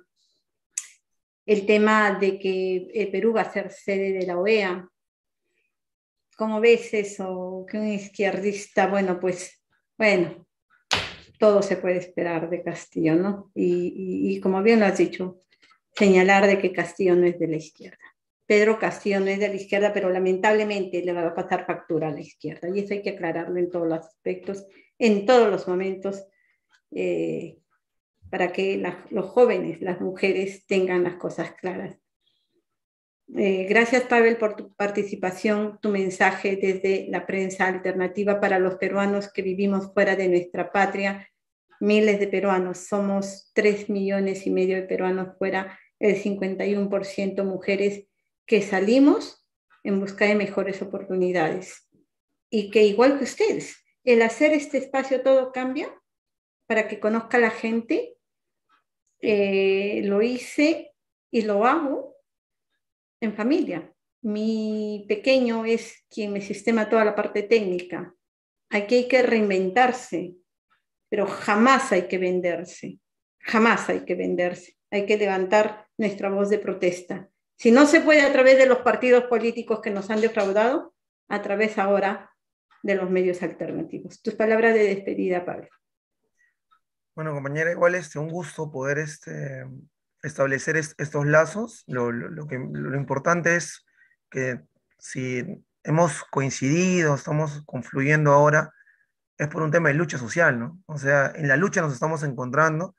el tema de que Perú va a ser sede de la OEA. ¿Cómo ves eso? Que un izquierdista, bueno, todo se puede esperar de Castillo, ¿no? Y como bien lo has dicho, señalar de que Castillo no es de la izquierda. Pedro Castillo no es de la izquierda, pero lamentablemente le va a pasar factura a la izquierda. Y eso hay que aclararlo en todos los aspectos, en todos los momentos, para que los jóvenes, las mujeres, tengan las cosas claras. Gracias, Pavel, por tu participación, tu mensaje desde la prensa alternativa para los peruanos que vivimos fuera de nuestra patria. Miles de peruanos, somos 3,5 millones de peruanos fuera, el 51% mujeres que salimos en busca de mejores oportunidades. Y que igual que ustedes, el hacer este espacio Todo Cambia, para que conozca la gente, lo hice y lo hago en familia. Mi pequeño es quien me sistema toda la parte técnica. Aquí hay que reinventarse, pero jamás hay que venderse. Jamás hay que venderse. Hay que levantar nuestra voz de protesta. Si no se puede a través de los partidos políticos que nos han defraudado, a través ahora de los medios alternativos. Tus palabras de despedida, Pablo. Bueno, compañera, igual un gusto poder establecer estos lazos. Lo importante es que si hemos coincidido, estamos confluyendo ahora, es por un tema de lucha social, ¿no? O sea, en la lucha nos estamos encontrando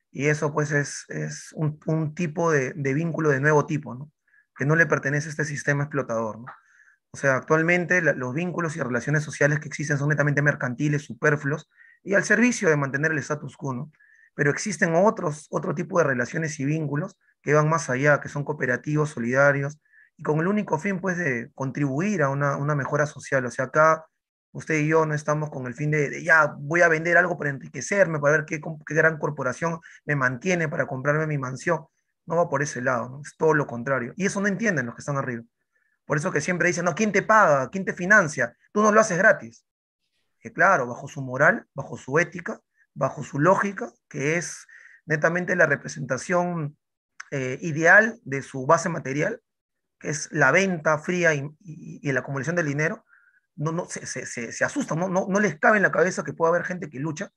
y eso pues es un tipo de vínculo de nuevo tipo, ¿no? Que no le pertenece a este sistema explotador, ¿no? O sea, actualmente los vínculos y relaciones sociales que existen son netamente mercantiles, superfluos y al servicio de mantener el status quo, ¿no? Pero existen otro tipo de relaciones y vínculos que van más allá, que son cooperativos, solidarios y con el único fin, pues, de contribuir a una mejora social. O sea, acá usted y yo no estamos con el fin de ya voy a vender algo para enriquecerme, para ver qué gran corporación me mantiene para comprarme mi mansión. No va por ese lado, ¿no? Es todo lo contrario. Y eso no entienden los que están arriba. Por eso que siempre dicen, no, ¿quién te paga? ¿Quién te financia? Tú no lo haces gratis. Que claro, bajo su moral, bajo su ética, bajo su lógica, que es netamente la representación ideal de su base material, que es la venta fría y la acumulación del dinero, se asustan, no les cabe en la cabeza que pueda haber gente que lucha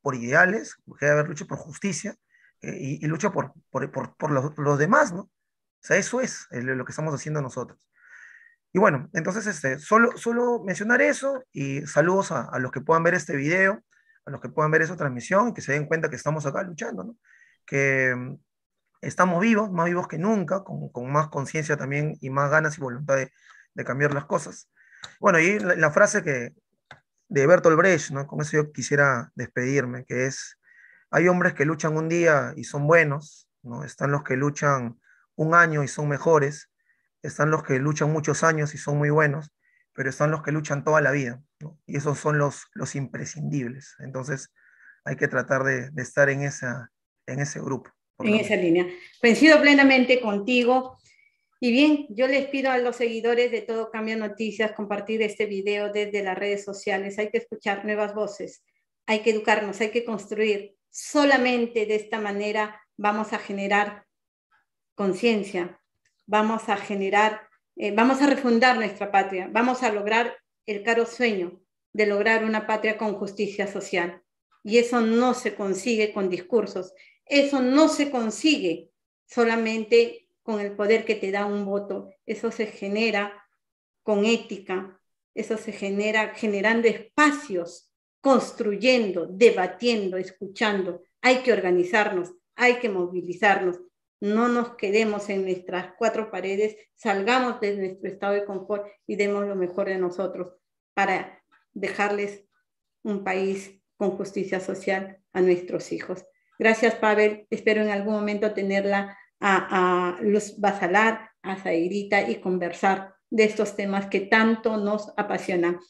por ideales, que debe haber lucha por justicia y lucha por los demás, ¿no? O sea, eso es lo que estamos haciendo nosotros. Y bueno, entonces solo mencionar eso y saludos a los que puedan ver este video, a los que puedan ver esa transmisión y que se den cuenta que estamos acá luchando, ¿no? Que estamos vivos, más vivos que nunca, con más conciencia también y más ganas y voluntad de cambiar las cosas. Bueno, y la frase de Bertolt Brecht, ¿no? Con eso yo quisiera despedirme, que es, hay hombres que luchan un día y son buenos, ¿no? Están los que luchan un año y son mejores, están los que luchan muchos años y son muy buenos, pero están los que luchan toda la vida, ¿no? Y esos son los imprescindibles. Entonces hay que tratar de estar en ese grupo. En esa línea. Coincido plenamente contigo. Y bien, yo les pido a los seguidores de Todo Cambia Noticias compartir este video desde las redes sociales. Hay que escuchar nuevas voces, hay que educarnos, hay que construir. Solamente de esta manera vamos a generar conciencia, vamos a generar, vamos a refundar nuestra patria, vamos a lograr el caro sueño de lograr una patria con justicia social. Y eso no se consigue con discursos, eso no se consigue solamente con el poder que te da un voto, eso se genera con ética, eso se genera generando espacios, construyendo, debatiendo, escuchando. Hay que organizarnos, hay que movilizarnos. No nos quedemos en nuestras cuatro paredes, salgamos de nuestro estado de confort y demos lo mejor de nosotros para dejarles un país con justicia social a nuestros hijos. Gracias, Pavel. Espero en algún momento tenerla a Luz Basalar, a Zairita y conversar de estos temas que tanto nos apasionan.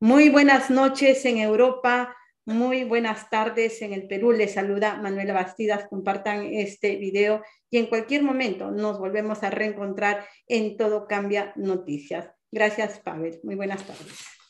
Muy buenas noches en Europa, muy buenas tardes en el Perú. Les saluda Manuela Bastidas. Compartan este video y en cualquier momento nos volvemos a reencontrar en Todo Cambia Noticias. Gracias, Pavel. Muy buenas tardes.